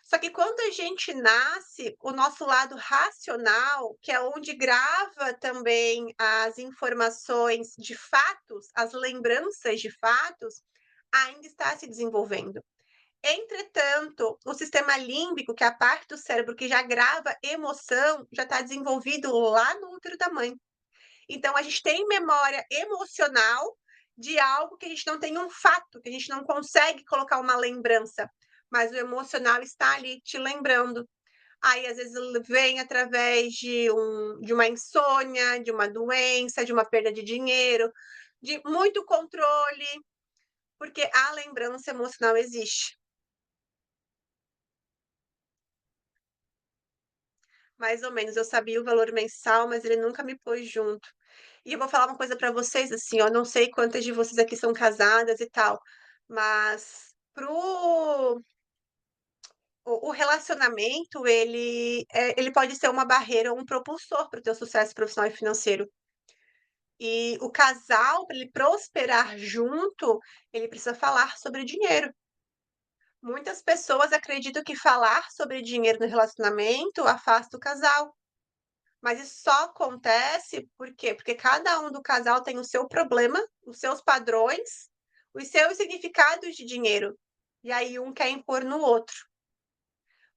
[SPEAKER 1] Só que quando a gente nasce, o nosso lado racional, que é onde grava também as informações de fatos, as lembranças de fatos, ainda está se desenvolvendo. Entretanto, o sistema límbico, que é a parte do cérebro que já grava emoção, já está desenvolvido lá no útero da mãe. Então, a gente tem memória emocional de algo que a gente não tem um fato, que a gente não consegue colocar uma lembrança, mas o emocional está ali te lembrando. Aí, às vezes, vem através de uma insônia, de uma doença, de uma perda de dinheiro, de muito controle, porque a lembrança emocional existe. Mais ou menos, eu sabia o valor mensal, mas ele nunca me pôs junto. E eu vou falar uma coisa para vocês, assim, ó, não sei quantas de vocês aqui são casadas e tal, mas o relacionamento, ele pode ser uma barreira ou um propulsor para o teu sucesso profissional e financeiro. E o casal, para ele prosperar junto, ele precisa falar sobre dinheiro. Muitas pessoas acreditam que falar sobre dinheiro no relacionamento afasta o casal. Mas isso só acontece por quê? Porque cada um do casal tem o seu problema, os seus padrões, os seus significados de dinheiro. E aí um quer impor no outro.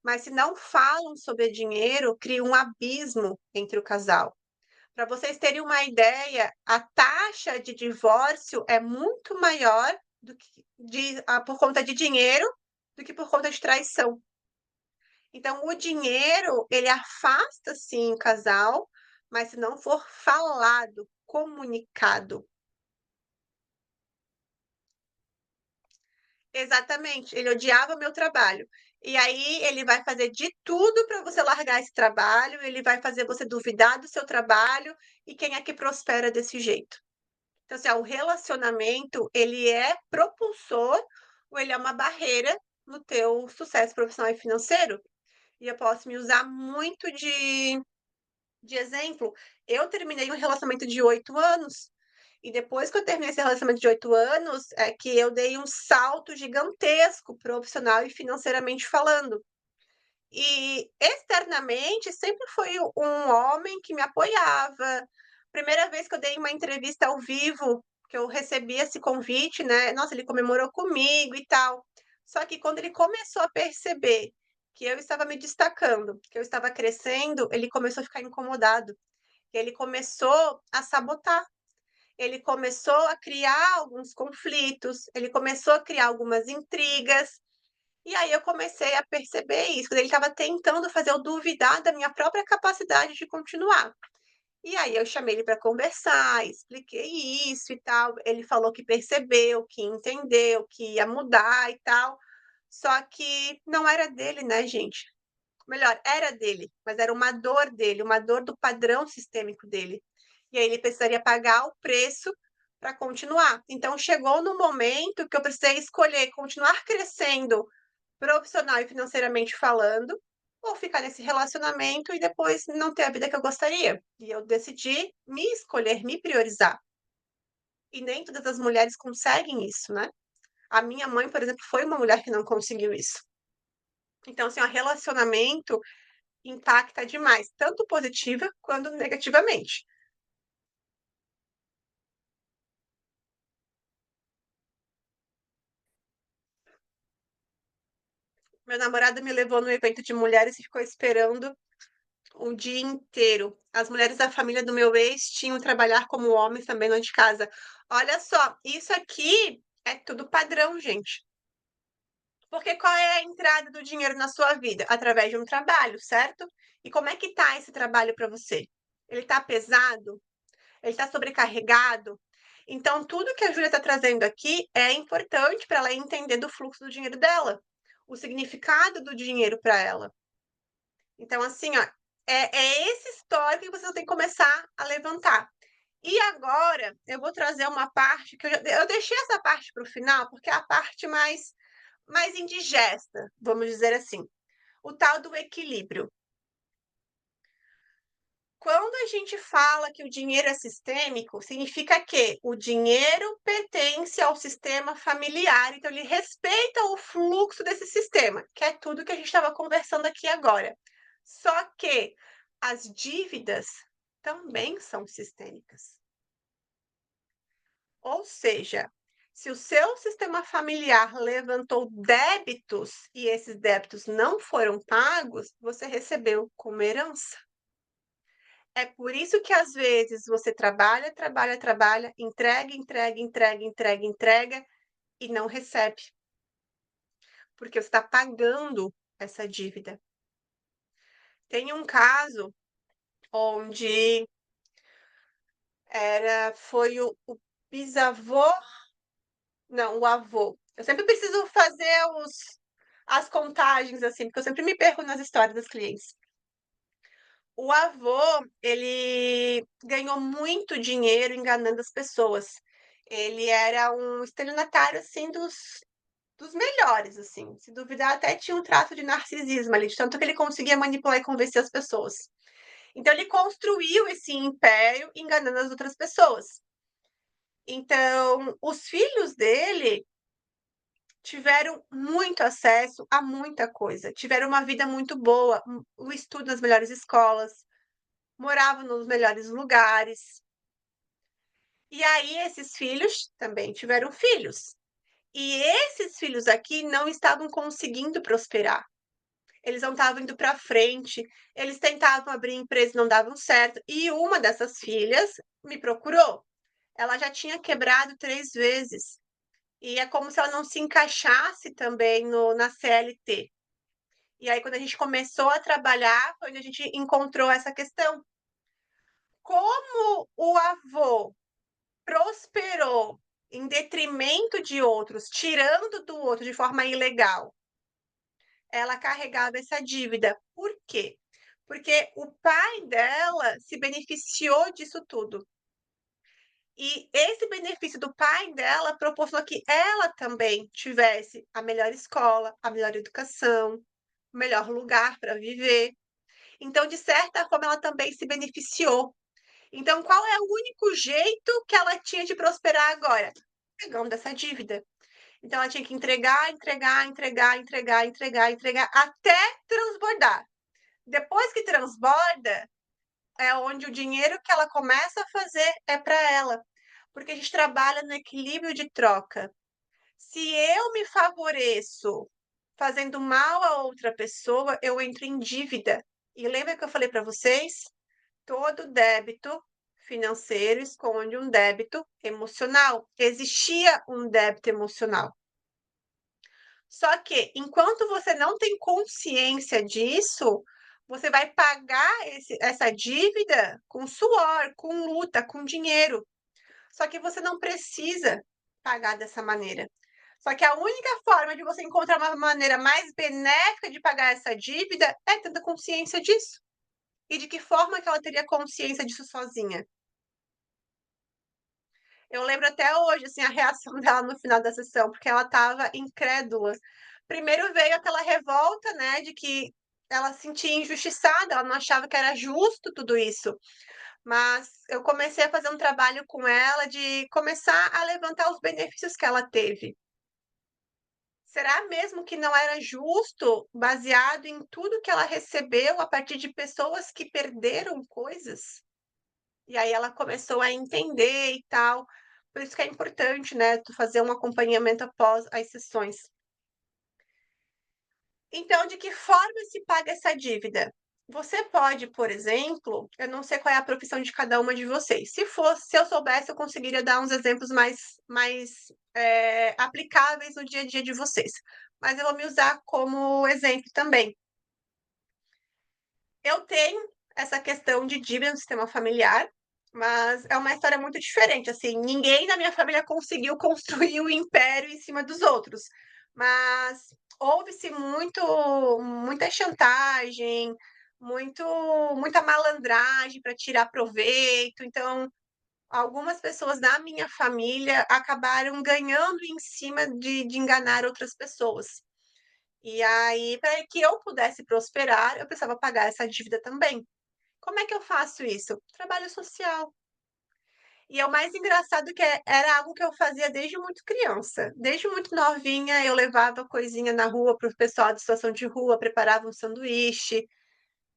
[SPEAKER 1] Mas se não falam sobre dinheiro, cria um abismo entre o casal. Para vocês terem uma ideia, a taxa de divórcio é muito maior do que por conta de dinheiro do que por conta de traição. Então, o dinheiro, ele afasta sim o casal, mas se não for falado, comunicado. Exatamente, ele odiava meu trabalho. E aí ele vai fazer de tudo para você largar esse trabalho, ele vai fazer você duvidar do seu trabalho, e quem é que prospera desse jeito? Então, assim, o relacionamento, ele é propulsor ou ele é uma barreira no teu sucesso profissional e financeiro? E eu posso me usar muito de exemplo. Eu terminei um relacionamento de 8 anos, e depois que eu terminei esse relacionamento de 8 anos, é que eu dei um salto gigantesco profissional e financeiramente falando. E externamente sempre foi um homem que me apoiava. Primeira vez que eu dei uma entrevista ao vivo, que eu recebi esse convite, né, nossa, ele comemorou comigo e tal. Só que quando ele começou a perceber que eu estava me destacando, que eu estava crescendo, ele começou a ficar incomodado. Ele começou a sabotar, ele começou a criar alguns conflitos, ele começou a criar algumas intrigas, e aí eu comecei a perceber isso, ele estava tentando fazer eu duvidar da minha própria capacidade de continuar. E aí eu chamei ele para conversar, expliquei isso e tal, ele falou que percebeu, que entendeu, que ia mudar e tal, só que não era dele, né, gente. Melhor, era dele, mas era uma dor dele, uma dor do padrão sistêmico dele. E aí ele precisaria pagar o preço para continuar. Então chegou no momento que eu precisei escolher continuar crescendo profissional e financeiramente falando, ou ficar nesse relacionamento e depois não ter a vida que eu gostaria. E eu decidi me escolher, me priorizar. E nem todas as mulheres conseguem isso, né? A minha mãe, por exemplo, foi uma mulher que não conseguiu isso. Então, assim, o relacionamento impacta demais, tanto positiva quanto negativamente. Meu namorado me levou no evento de mulheres e ficou esperando o dia inteiro. As mulheres da família do meu ex tinham que trabalhar como homens também dentro de casa. Olha só, isso aqui é tudo padrão, gente. Porque qual é a entrada do dinheiro na sua vida? Através de um trabalho, certo? E como é que tá esse trabalho para você? Ele tá pesado? Ele tá sobrecarregado? Então, tudo que a Júlia está trazendo aqui é importante para ela entender do fluxo do dinheiro dela, o significado do dinheiro para ela. Então, assim, ó, é esse histórico que você tem que começar a levantar. E agora eu vou trazer uma parte que eu deixei essa parte para o final, porque é a parte mais indigesta, vamos dizer assim, o tal do equilíbrio. Quando a gente fala que o dinheiro é sistêmico, significa que o dinheiro pertence ao sistema familiar, então ele respeita o fluxo desse sistema, que é tudo que a gente estava conversando aqui agora. Só que as dívidas também são sistêmicas. Ou seja, se o seu sistema familiar levantou débitos e esses débitos não foram pagos, você recebeu como herança. É por isso que às vezes você trabalha, trabalha, trabalha, entrega, entrega, entrega, entrega, entrega e não recebe, porque você está pagando essa dívida. Tem um caso onde foi o bisavô, não, o avô. Eu sempre preciso fazer as contagens assim, porque eu sempre me perco nas histórias dos clientes. O avô, ele ganhou muito dinheiro enganando as pessoas. Ele era um estelionatário, assim, dos melhores, assim. Se duvidar, até tinha um traço de narcisismo ali, de tanto que ele conseguia manipular e convencer as pessoas. Então, ele construiu esse império enganando as outras pessoas. Então, os filhos dele tiveram muito acesso a muita coisa, tiveram uma vida muito boa, o estudo nas melhores escolas, moravam nos melhores lugares. E aí esses filhos também tiveram filhos. E esses filhos aqui não estavam conseguindo prosperar. Eles não estavam indo para frente, eles tentavam abrir empresa e não davam certo. E uma dessas filhas me procurou. Ela já tinha quebrado 3 vezes. E é como se ela não se encaixasse também no na CLT. E aí quando a gente começou a trabalhar, foi onde a gente encontrou essa questão. Como o avô prosperou em detrimento de outros, tirando do outro de forma ilegal, ela carregava essa dívida. Por quê? Porque o pai dela se beneficiou disso tudo. E esse benefício do pai dela proporcionou que ela também tivesse a melhor escola, a melhor educação, o melhor lugar para viver. Então, de certa forma, ela também se beneficiou. Então, qual é o único jeito que ela tinha de prosperar agora? Pegando essa dívida. Então, ela tinha que entregar, entregar, entregar, entregar, entregar, entregar, até transbordar. Depois que transborda, é onde o dinheiro que ela começa a fazer é para ela, porque a gente trabalha no equilíbrio de troca. Se eu me favoreço fazendo mal a outra pessoa, eu entro em dívida. E lembra que eu falei para vocês? Todo débito financeiro esconde um débito emocional. Existia um débito emocional. Só que, enquanto você não tem consciência disso, você vai pagar essa dívida com suor, com luta, com dinheiro. Só que você não precisa pagar dessa maneira. Só que a única forma de você encontrar uma maneira mais benéfica de pagar essa dívida é tendo consciência disso. E de que forma que ela teria consciência disso sozinha? Eu lembro até hoje, assim, a reação dela no final da sessão, porque ela estava incrédula. Primeiro veio aquela revolta, né, de que ela se sentia injustiçada, ela não achava que era justo tudo isso. Mas eu comecei a fazer um trabalho com ela de começar a levantar os benefícios que ela teve. Será mesmo que não era justo, baseado em tudo que ela recebeu a partir de pessoas que perderam coisas? E aí ela começou a entender e tal. Por isso que é importante, né, tu fazer um acompanhamento após as sessões. Então, de que forma se paga essa dívida? Você pode, por exemplo, eu não sei qual é a profissão de cada uma de vocês. Se eu soubesse, eu conseguiria dar uns exemplos mais aplicáveis no dia a dia de vocês. Mas eu vou me usar como exemplo também. Eu tenho essa questão de dívida no sistema familiar, mas é uma história muito diferente, assim, ninguém na minha família conseguiu construir o império em cima dos outros, mas houve-se muita chantagem, muito muita malandragem para tirar proveito, então algumas pessoas da minha família acabaram ganhando em cima de enganar outras pessoas. E aí, para que eu pudesse prosperar, eu precisava pagar essa dívida também. Como é que eu faço isso? Trabalho social. E é o mais engraçado que era algo que eu fazia desde muito criança. Desde muito novinha, eu levava coisinha na rua para o pessoal de situação de rua, preparava um sanduíche.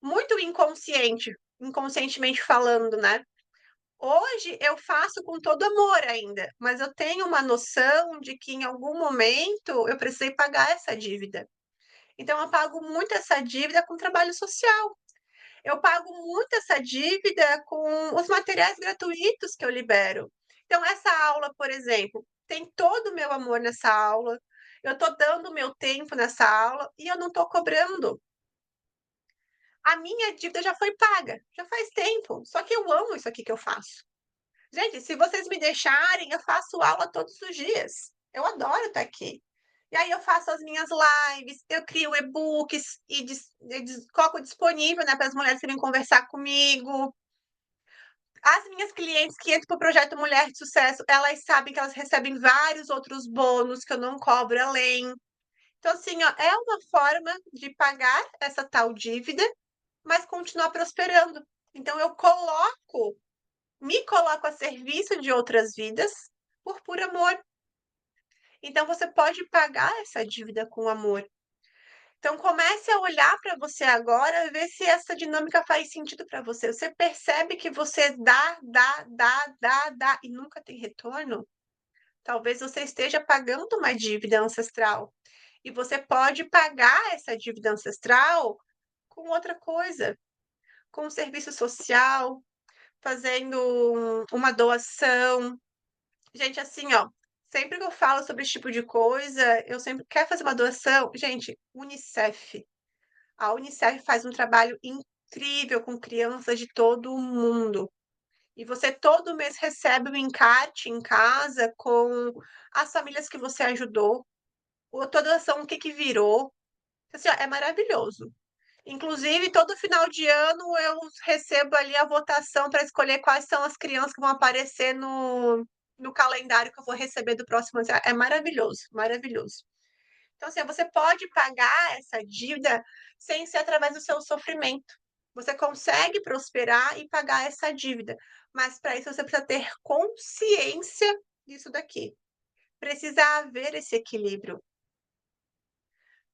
[SPEAKER 1] Muito inconsciente, inconscientemente falando, né? Hoje eu faço com todo amor ainda, mas eu tenho uma noção de que em algum momento eu precisei pagar essa dívida. Então eu pago muito essa dívida com trabalho social. Eu pago muito essa dívida com os materiais gratuitos que eu libero. Então essa aula, por exemplo, tem todo o meu amor nessa aula, eu estou dando o meu tempo nessa aula e eu não estou cobrando. A minha dívida já foi paga, já faz tempo, só que eu amo isso aqui que eu faço. Gente, se vocês me deixarem, eu faço aula todos os dias. Eu adoro estar aqui. E aí eu faço as minhas lives, eu crio e-books e coloco disponível, né, para as mulheres que vêm conversar comigo. As minhas clientes que entram para o projeto Mulher de Sucesso, elas sabem que elas recebem vários outros bônus que eu não cobro além. Então, assim, ó, é uma forma de pagar essa tal dívida, mas continuar prosperando. Então eu me coloco a serviço de outras vidas por puro amor. Então você pode pagar essa dívida com amor. Então comece a olhar para você agora, ver se essa dinâmica faz sentido para você. Você percebe que você dá e nunca tem retorno? Talvez você esteja pagando uma dívida ancestral, e você pode pagar essa dívida ancestral com outra coisa, com um serviço social, fazendo uma doação. Gente, assim, ó, sempre que eu falo sobre esse tipo de coisa, eu sempre quer fazer uma doação? Gente, Unicef. A Unicef faz um trabalho incrível com crianças de todo o mundo. E você todo mês recebe um encarte em casa com as famílias que você ajudou, ou tua doação, o que que virou. Assim, ó, é maravilhoso. Inclusive, todo final de ano eu recebo ali a votação para escolher quais são as crianças que vão aparecer no calendário que eu vou receber do próximo ano. É maravilhoso, maravilhoso. Então, assim, você pode pagar essa dívida sem ser através do seu sofrimento. Você consegue prosperar e pagar essa dívida, mas para isso você precisa ter consciência disso daqui. Precisa haver esse equilíbrio.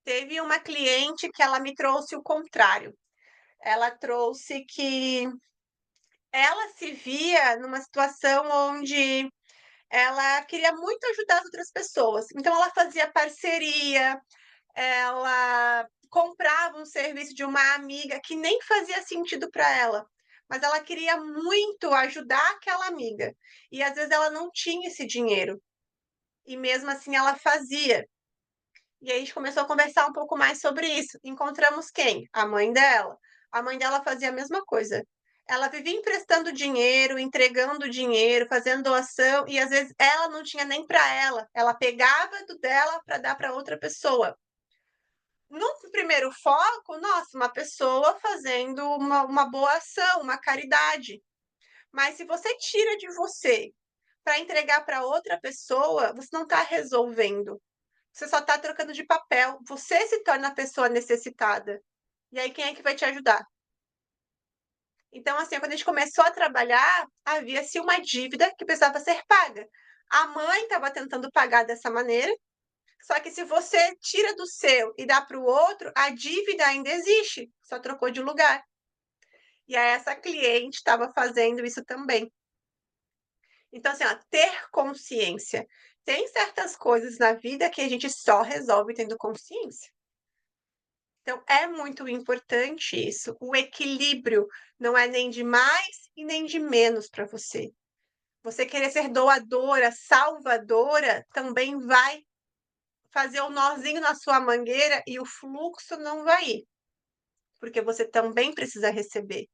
[SPEAKER 1] Teve uma cliente que ela me trouxe o contrário. Ela trouxe que ela se via numa situação onde ela queria muito ajudar as outras pessoas. Então ela fazia parceria, ela comprava um serviço de uma amiga que nem fazia sentido para ela, mas ela queria muito ajudar aquela amiga. E às vezes ela não tinha esse dinheiro. E mesmo assim ela fazia. E aí a gente começou a conversar um pouco mais sobre isso. Encontramos quem? A mãe dela. A mãe dela fazia a mesma coisa. Ela vivia emprestando dinheiro, entregando dinheiro, fazendo doação, e às vezes ela não tinha nem para ela. Ela pegava do dela para dar para outra pessoa. No primeiro foco, nossa, uma pessoa fazendo uma boa ação, uma caridade. Mas se você tira de você para entregar para outra pessoa, você não está resolvendo. Você só está trocando de papel. Você se torna a pessoa necessitada. E aí, quem é que vai te ajudar? Então, assim, quando a gente começou a trabalhar, havia-se uma dívida que precisava ser paga. A mãe estava tentando pagar dessa maneira, só que se você tira do seu e dá para o outro, a dívida ainda existe, só trocou de lugar. E aí, essa cliente estava fazendo isso também. Então, assim, ó, ter consciência. Tem certas coisas na vida que a gente só resolve tendo consciência. Então, é muito importante isso. O equilíbrio não é nem de mais e nem de menos para você. Você querer ser doadora, salvadora, também vai fazer um nozinho na sua mangueira e o fluxo não vai ir, porque você também precisa receber.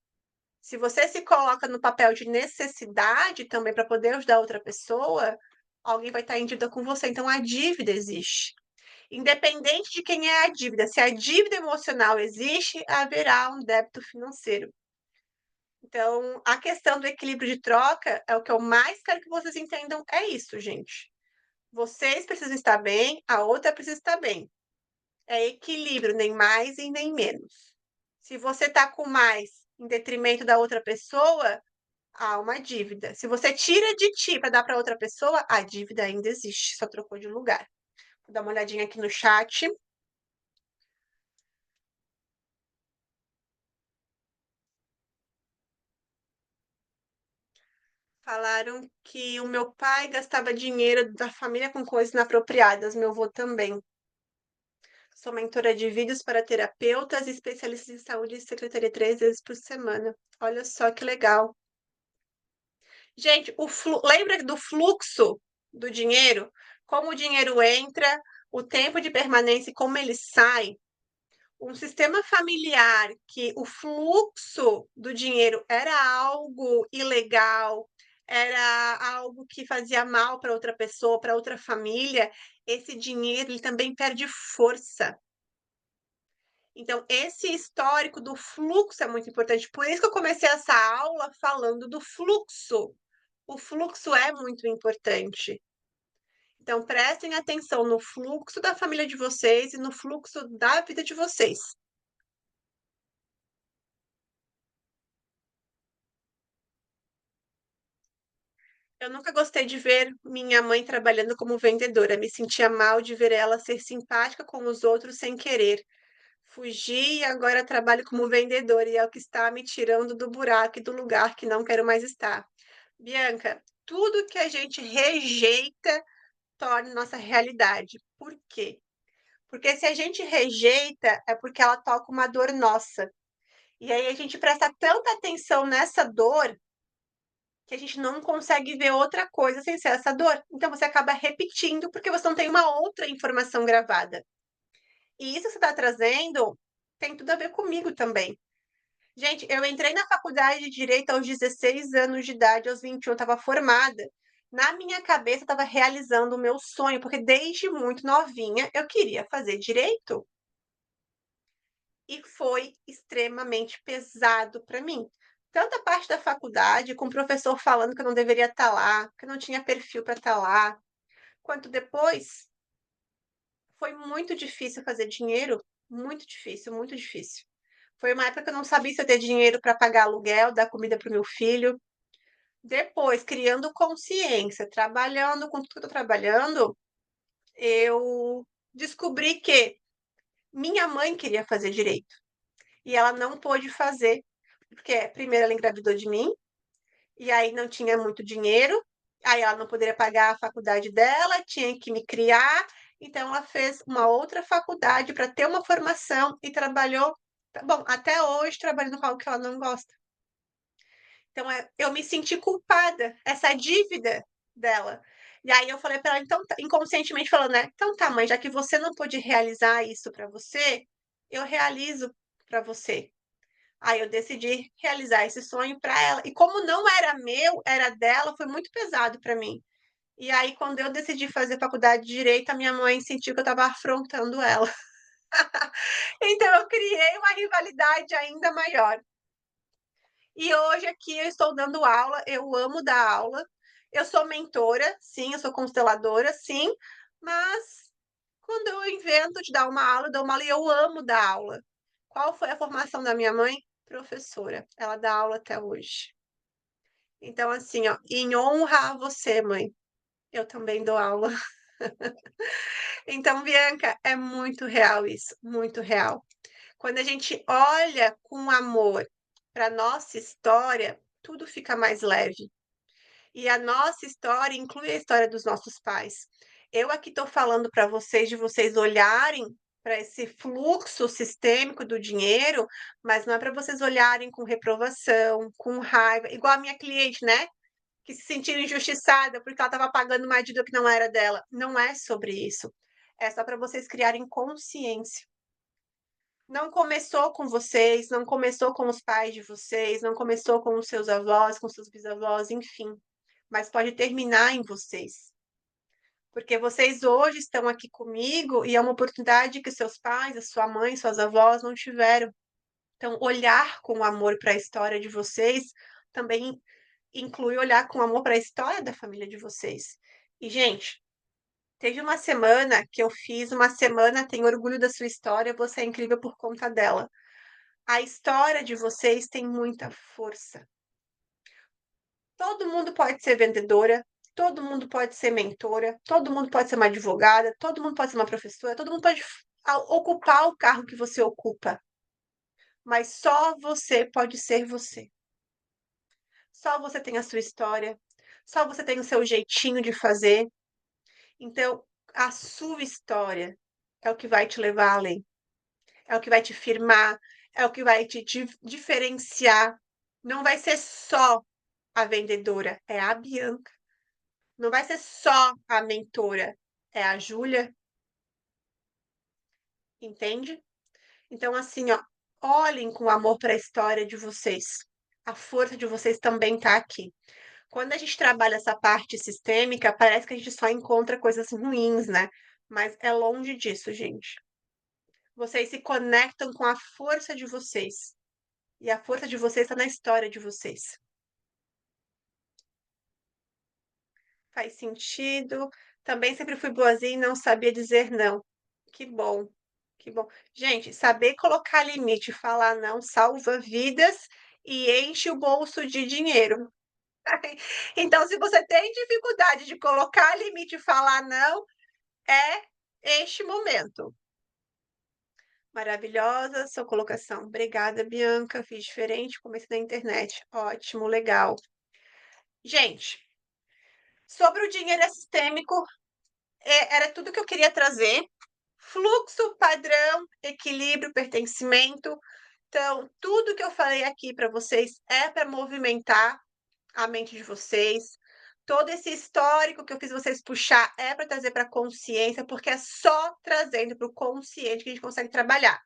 [SPEAKER 1] Se você se coloca no papel de necessidade também para poder ajudar outra pessoa, alguém vai estar em dívida com você. Então, a dívida existe. Independente de quem é a dívida, se a dívida emocional existe, haverá um débito financeiro. Então, a questão do equilíbrio de troca é o que eu mais quero que vocês entendam, é isso, gente. Vocês precisam estar bem, a outra precisa estar bem. É equilíbrio, nem mais e nem menos. Se você está com mais em detrimento da outra pessoa, há uma dívida. Se você tira de ti para dar para outra pessoa, a dívida ainda existe, só trocou de lugar. Vou dar uma olhadinha aqui no chat. Falaram que o meu pai gastava dinheiro da família com coisas inapropriadas, meu avô também. Sou mentora de vídeos para terapeutas e especialistas em saúde e secretaria 3 vezes por semana. Olha só que legal. Gente, lembra do fluxo do dinheiro? Como o dinheiro entra, o tempo de permanência e como ele sai? Um sistema familiar que o fluxo do dinheiro era algo ilegal, era algo que fazia mal para outra pessoa, para outra família, esse dinheiro ele também perde força. Então, esse histórico do fluxo é muito importante. Por isso que eu comecei essa aula falando do fluxo. O fluxo é muito importante. Então, prestem atenção no fluxo da família de vocês e no fluxo da vida de vocês. Eu nunca gostei de ver minha mãe trabalhando como vendedora. Me sentia mal de ver ela ser simpática com os outros sem querer. fugi e agora trabalho como vendedora e é o que está me tirando do buraco e do lugar que não quero mais estar. Bianca, tudo que a gente rejeita torna nossa realidade. Por quê? Porque se a gente rejeita, é porque ela toca uma dor nossa. E aí a gente presta tanta atenção nessa dor que a gente não consegue ver outra coisa sem ser essa dor. Então você acaba repetindo porque você não tem uma outra informação gravada. E isso que você está trazendo tem tudo a ver comigo também. Gente, eu entrei na faculdade de Direito aos 16 anos de idade, aos 21 eu estava formada. Na minha cabeça, eu estava realizando o meu sonho, porque desde muito novinha eu queria fazer direito. E foi extremamente pesado para mim. Tanto a parte da faculdade, com o professor falando que eu não deveria estar lá, que eu não tinha perfil para estar lá, quanto depois, foi muito difícil fazer dinheiro, muito difícil, muito difícil. Foi uma época que eu não sabia se eu ter dinheiro para pagar aluguel, dar comida para o meu filho. Depois, criando consciência, trabalhando com tudo que eu tô trabalhando, eu descobri que minha mãe queria fazer direito e ela não pôde fazer, porque primeiro ela engravidou de mim e aí não tinha muito dinheiro, aí ela não poderia pagar a faculdade dela, tinha que me criar, então ela fez uma outra faculdade para ter uma formação e trabalhou, tá bom, até hoje trabalhando com algo que ela não gosta. Então, eu me senti culpada, essa dívida dela. E aí eu falei para ela, então, inconscientemente falando, né? Então tá, mãe, já que você não pôde realizar isso para você, eu realizo para você. Aí eu decidi realizar esse sonho para ela. E como não era meu, era dela, foi muito pesado para mim. E aí, quando eu decidi fazer faculdade de direito, a minha mãe sentiu que eu estava afrontando ela. Então, eu criei uma rivalidade ainda maior. E hoje aqui eu estou dando aula, eu amo dar aula. Eu sou mentora, sim, eu sou consteladora, sim, mas quando eu invento de dar uma aula, eu dou uma aula e eu amo dar aula. Qual foi a formação da minha mãe? Professora. Ela dá aula até hoje. Então, assim, ó, em honra a você, mãe, eu também dou aula. Então, Bianca, é muito real isso, muito real. Quando a gente olha com amor para nossa história, tudo fica mais leve. E a nossa história inclui a história dos nossos pais. Eu aqui estou falando para vocês de vocês olharem para esse fluxo sistêmico do dinheiro, mas não é para vocês olharem com reprovação, com raiva, igual a minha cliente, né? Que se sentiu injustiçada porque ela estava pagando uma dívida que não era dela. Não é sobre isso. É só para vocês criarem consciência. Não começou com vocês, não começou com os pais de vocês, não começou com os seus avós, com seus bisavós, enfim, mas pode terminar em vocês. Porque vocês hoje estão aqui comigo e é uma oportunidade que seus pais, a sua mãe, suas avós não tiveram. Então, olhar com amor para a história de vocês também inclui olhar com amor para a história da família de vocês. E, gente, teve uma semana que eu fiz uma semana Tem Orgulho da Sua História, você é incrível por conta dela. A história de vocês tem muita força. Todo mundo pode ser vendedora, todo mundo pode ser mentora, todo mundo pode ser uma advogada, todo mundo pode ser uma professora, todo mundo pode ocupar o cargo que você ocupa, mas só você pode ser você. Só você tem a sua história, só você tem o seu jeitinho de fazer. Então, a sua história é o que vai te levar além, é o que vai te firmar, é o que vai te diferenciar. Não vai ser só a vendedora, é a Bianca. Não vai ser só a mentora, é a Júlia, entende? Então, assim, ó, olhem com amor para a história de vocês. A força de vocês também está aqui. Quando a gente trabalha essa parte sistêmica, parece que a gente só encontra coisas ruins, né? Mas é longe disso, gente. Vocês se conectam com a força de vocês. E a força de vocês está na história de vocês. Faz sentido. Também sempre fui boazinha e não sabia dizer não. Que bom, que bom. Gente, saber colocar limite, falar não, salva vidas e enche o bolso de dinheiro. Então, se você tem dificuldade de colocar limite e falar não, é este momento. Maravilhosa sua colocação. Obrigada, Bianca. Fiz diferente, comecei na internet. Ótimo, legal. Gente, sobre o dinheiro é sistêmico, era tudo que eu queria trazer. Fluxo, padrão, equilíbrio, pertencimento. Então, tudo que eu falei aqui para vocês é para movimentar a mente de vocês. Todo esse histórico que eu fiz vocês puxar é para trazer para consciência, porque é só trazendo para o consciente que a gente consegue trabalhar.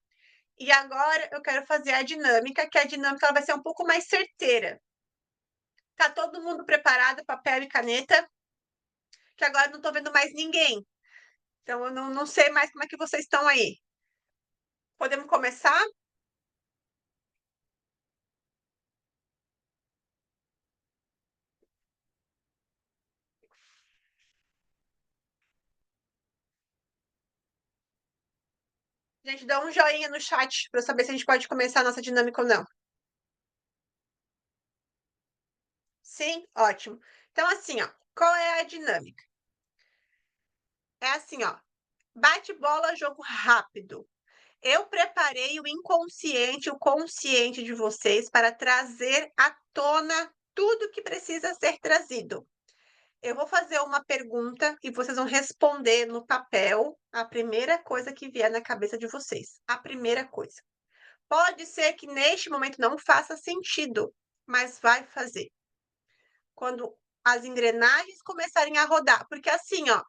[SPEAKER 1] E agora eu quero fazer a dinâmica, que a dinâmica ela vai ser um pouco mais certeira. Tá todo mundo preparado, papel e caneta? Que agora eu não estou vendo mais ninguém. Então eu não sei mais como é que vocês estão aí. Podemos começar? Gente, dá um joinha no chat para eu saber se a gente pode começar a nossa dinâmica ou não. Sim? Ótimo. Então, assim, ó, qual é a dinâmica? É assim, ó, bate bola, jogo rápido. Eu preparei o inconsciente, o consciente de vocês para trazer à tona tudo que precisa ser trazido. Eu vou fazer uma pergunta e vocês vão responder no papel a primeira coisa que vier na cabeça de vocês. A primeira coisa. Pode ser que neste momento não faça sentido, mas vai fazer. Quando as engrenagens começarem a rodar, porque assim, ó,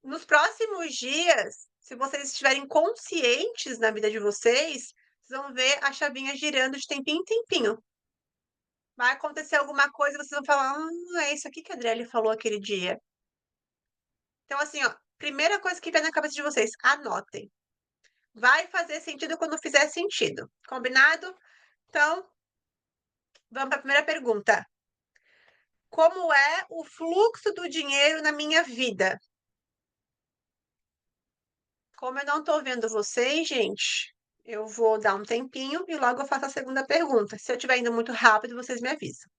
[SPEAKER 1] nos próximos dias, se vocês estiverem conscientes na vida de vocês, vocês vão ver a chavinha girando de tempinho em tempinho. Vai acontecer alguma coisa, vocês vão falar: é isso aqui que a Adriele falou aquele dia". Então, assim, ó, primeira coisa que vem na cabeça de vocês, anotem. Vai fazer sentido quando fizer sentido. Combinado? Então, vamos para a primeira pergunta. Como é o fluxo do dinheiro na minha vida? Como eu não estou vendo vocês, gente, eu vou dar um tempinho e logo eu faço a segunda pergunta. Se eu estiver indo muito rápido, vocês me avisam.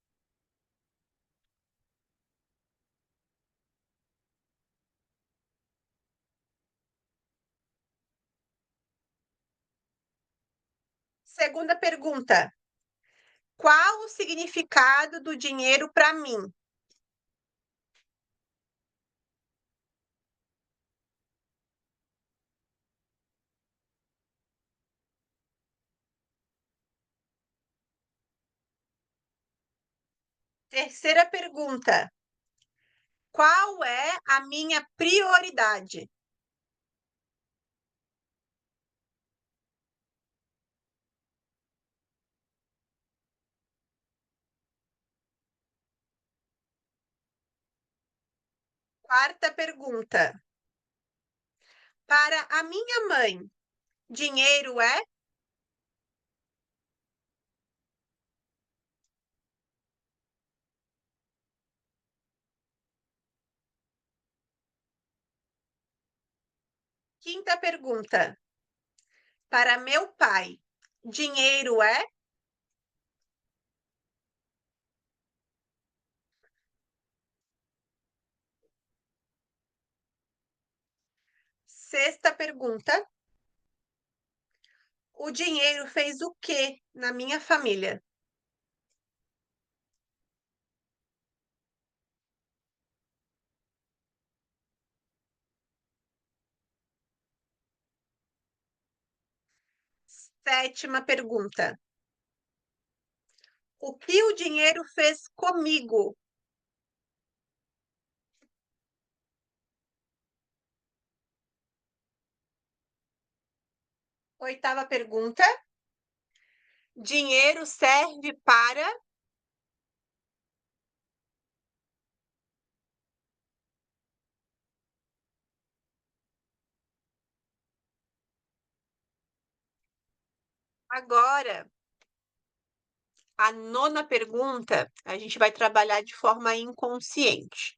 [SPEAKER 1] Segunda pergunta: qual o significado do dinheiro para mim? Terceira pergunta: qual é a minha prioridade? Quarta pergunta: para a minha mãe, dinheiro é? Quinta pergunta: para meu pai, dinheiro é? Sexta pergunta: o dinheiro fez o quê na minha família? Sétima pergunta: o que o dinheiro fez comigo? Oitava pergunta: dinheiro serve para? Agora, a nona pergunta, a gente vai trabalhar de forma inconsciente.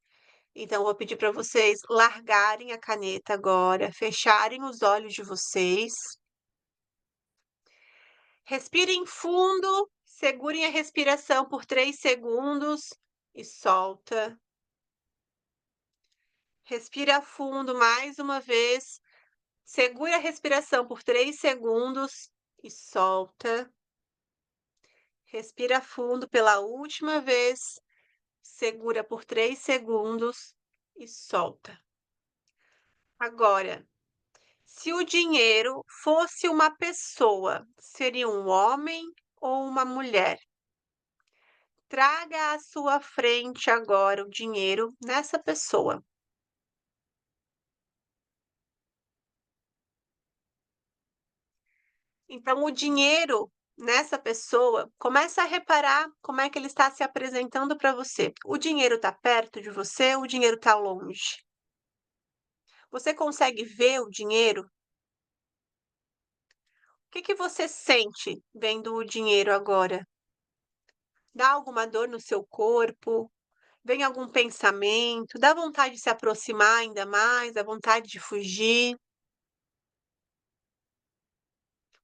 [SPEAKER 1] Então, vou pedir para vocês largarem a caneta agora, fecharem os olhos de vocês. Respirem fundo, segurem a respiração por 3 segundos e solta. Respira fundo mais uma vez. Segura a respiração por 3 segundos e solta. Respira fundo pela última vez, segura por 3 segundos e solta. Agora, se o dinheiro fosse uma pessoa, seria um homem ou uma mulher? Traga à sua frente agora o dinheiro nessa pessoa. Então, o dinheiro nessa pessoa, começa a reparar como é que ele está se apresentando para você. O dinheiro está perto de você ou o dinheiro está longe? Você consegue ver o dinheiro? O que que você sente vendo o dinheiro agora? Dá alguma dor no seu corpo? Vem algum pensamento? Dá vontade de se aproximar ainda mais? Dá vontade de fugir?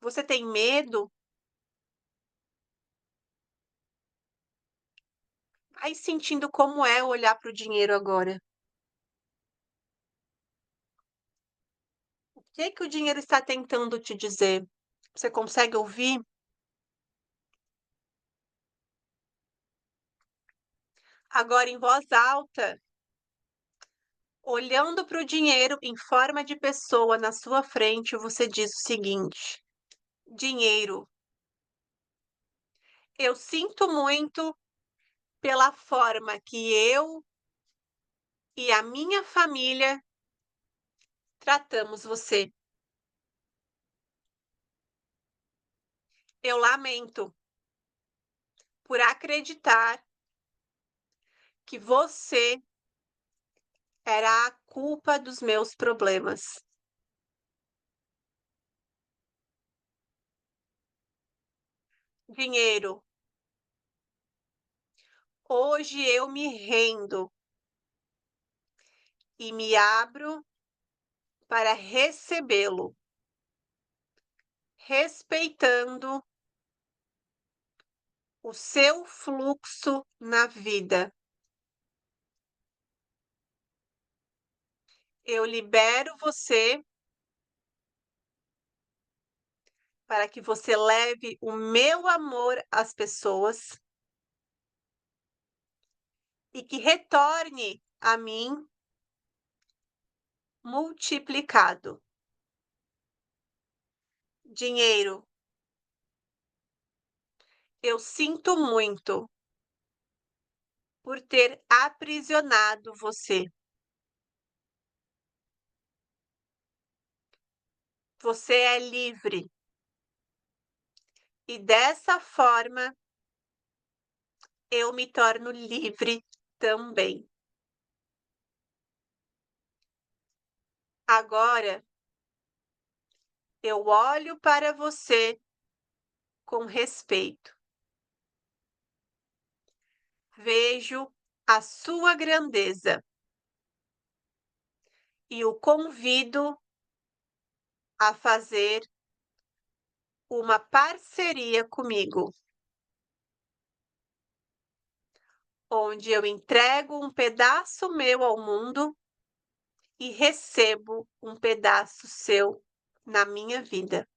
[SPEAKER 1] Você tem medo? Vai sentindo como é olhar para o dinheiro agora. O que que o dinheiro está tentando te dizer? Você consegue ouvir? Agora em voz alta, olhando para o dinheiro em forma de pessoa na sua frente, você diz o seguinte: dinheiro, eu sinto muito pela forma que eu e a minha família tratamos você. Eu lamento por acreditar que você era a culpa dos meus problemas. Dinheiro, hoje eu me rendo e me abro para recebê-lo, respeitando o seu fluxo na vida. Eu libero você para que você leve o meu amor às pessoas e que retorne a mim multiplicado. Dinheiro, eu sinto muito por ter aprisionado você. Você é livre e dessa forma eu me torno livre também. Agora eu olho para você com respeito. Vejo a sua grandeza e o convido a fazer uma parceria comigo, onde eu entrego um pedaço meu ao mundo e recebo um pedaço seu na minha vida.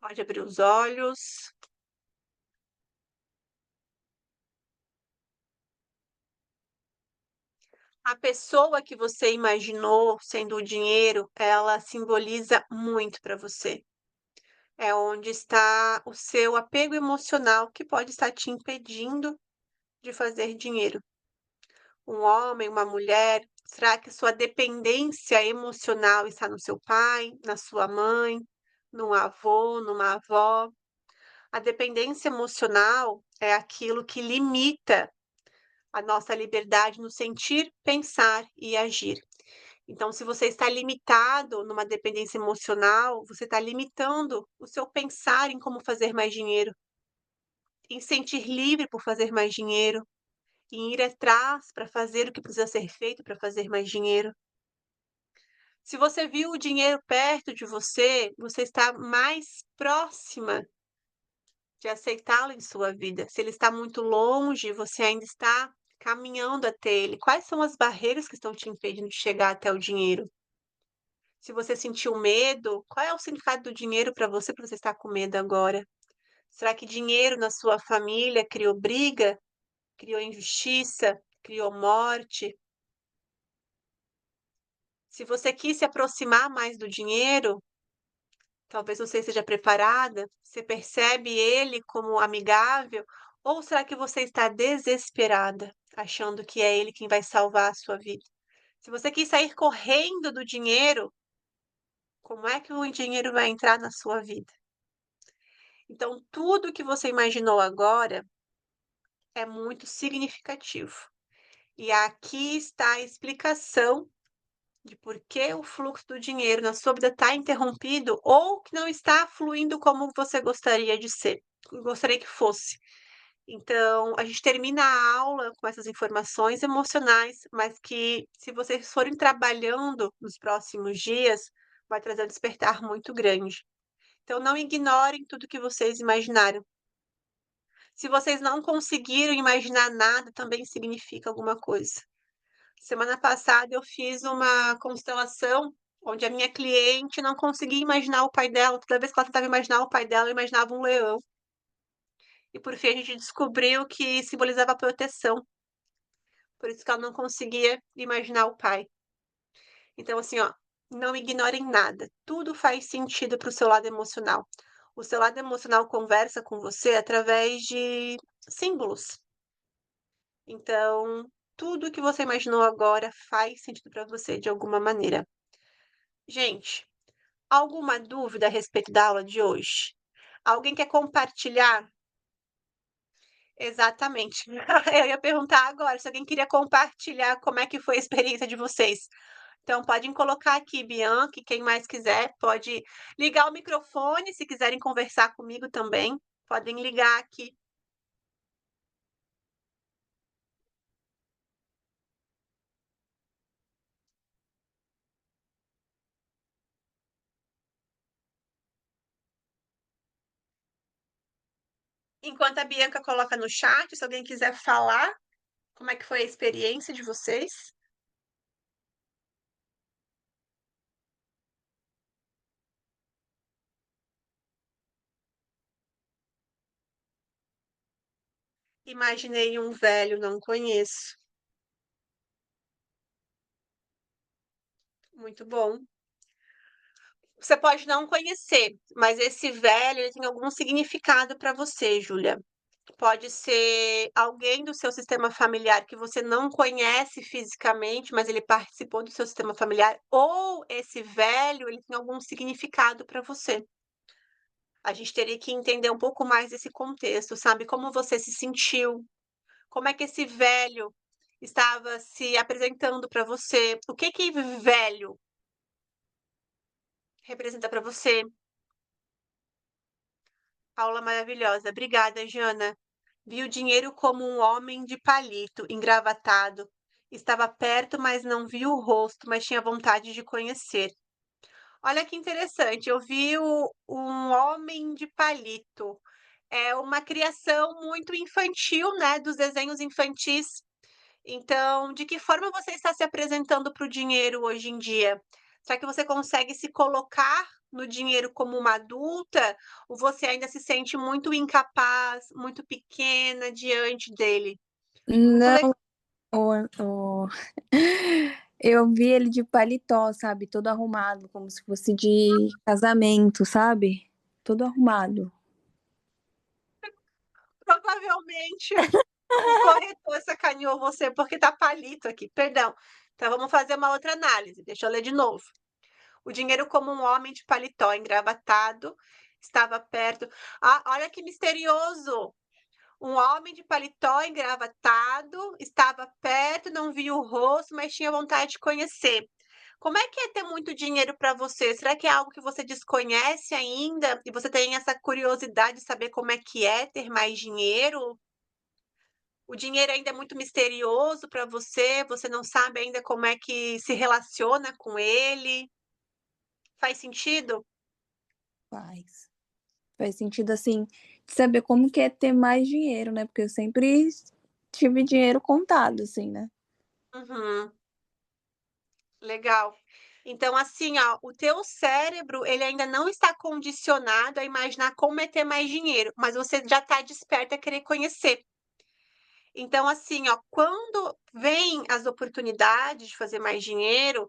[SPEAKER 1] Pode abrir os olhos. A pessoa que você imaginou sendo o dinheiro, ela simboliza muito para você. É onde está o seu apego emocional que pode estar te impedindo de fazer dinheiro. Um homem, uma mulher? Será que sua dependência emocional está no seu pai, na sua mãe, num avô, numa avó? A dependência emocional é aquilo que limita a nossa liberdade no sentir, pensar e agir. Então, se você está limitado numa dependência emocional, você está limitando o seu pensar em como fazer mais dinheiro, em sentir livre por fazer mais dinheiro, em ir atrás para fazer o que precisa ser feito para fazer mais dinheiro. Se você viu o dinheiro perto de você, você está mais próxima de aceitá-lo em sua vida. Se ele está muito longe, você ainda está caminhando até ele, quais são as barreiras que estão te impedindo de chegar até o dinheiro? Se você sentiu medo, qual é o significado do dinheiro para você, por você estar com medo agora? Será que dinheiro na sua família criou briga, criou injustiça, criou morte? Se você quis se aproximar mais do dinheiro, talvez você esteja preparada, você percebe ele como amigável, ou será que você está desesperada, achando que é ele quem vai salvar a sua vida? Se você quis sair correndo do dinheiro, como é que o dinheiro vai entrar na sua vida? Então, tudo que você imaginou agora é muito significativo. E aqui está a explicação de por que o fluxo do dinheiro na sua vida está interrompido ou que não está fluindo como você gostaria de ser, gostaria que fosse. Então, a gente termina a aula com essas informações emocionais, mas que, se vocês forem trabalhando nos próximos dias, vai trazer um despertar muito grande. Então, não ignorem tudo que vocês imaginaram. Se vocês não conseguiram imaginar nada, também significa alguma coisa. Semana passada eu fiz uma constelação onde a minha cliente não conseguia imaginar o pai dela. Toda vez que ela tentava imaginar o pai dela, ela imaginava um leão. E por fim a gente descobriu que simbolizava proteção. Por isso que ela não conseguia imaginar o pai. Então, assim, ó, não ignorem nada. Tudo faz sentido para o seu lado emocional. O seu lado emocional conversa com você através de símbolos. Então, tudo que você imaginou agora faz sentido para você de alguma maneira. Gente, alguma dúvida a respeito da aula de hoje? Alguém quer compartilhar? Exatamente. Eu ia perguntar agora se alguém queria compartilhar como é que foi a experiência de vocês. Então podem colocar aqui, Bianca, e quem mais quiser pode ligar o microfone, se quiserem conversar comigo também, podem ligar aqui. Enquanto a Bianca coloca no chat, se alguém quiser falar, como é que foi a experiência de vocês? Imaginei um velho, não conheço. Muito bom. Você pode não conhecer, mas esse velho, ele tem algum significado para você, Júlia. Pode ser alguém do seu sistema familiar que você não conhece fisicamente, mas ele participou do seu sistema familiar, ou esse velho, ele tem algum significado para você. A gente teria que entender um pouco mais desse contexto, sabe? Como você se sentiu, como é que esse velho estava se apresentando para você, o que que velho representa para você. Aula maravilhosa. Obrigada, Jana. Vi o dinheiro como um homem de palito, engravatado. Estava perto, mas não vi o rosto, mas tinha vontade de conhecer. Olha que interessante, eu vi um homem de palito. É uma criação muito infantil, né, dos desenhos infantis. Então, de que forma você está se apresentando para o dinheiro hoje em dia? Será que você consegue se colocar no dinheiro como uma adulta ou você ainda se sente muito incapaz, muito pequena diante dele? Muito
[SPEAKER 2] Não,
[SPEAKER 1] legal.
[SPEAKER 2] o eu vi ele de paletó, sabe, todo arrumado, como se fosse de casamento, sabe, todo arrumado.
[SPEAKER 1] Provavelmente o corretor sacaneou você porque tá palito aqui. Perdão. Então vamos fazer uma outra análise. Deixa eu ler de novo. O dinheiro como um homem de paletó engravatado estava perto. Ah, olha que misterioso! Um homem de paletó engravatado estava perto, não via o rosto, mas tinha vontade de conhecer. Como é que é ter muito dinheiro para você? Será que é algo que você desconhece ainda e você tem essa curiosidade de saber como é ter mais dinheiro? O dinheiro ainda é muito misterioso para você, você não sabe ainda como é que se relaciona com ele. Faz sentido?
[SPEAKER 2] Faz. Faz sentido, assim, de saber como que é ter mais dinheiro, né, porque eu sempre tive dinheiro contado, assim, né.
[SPEAKER 1] Uhum. Legal. Então, assim, ó, o teu cérebro, ele ainda não está condicionado a imaginar como é ter mais dinheiro, mas você já está desperta a querer conhecer. Então, assim, ó, quando vem as oportunidades de fazer mais dinheiro,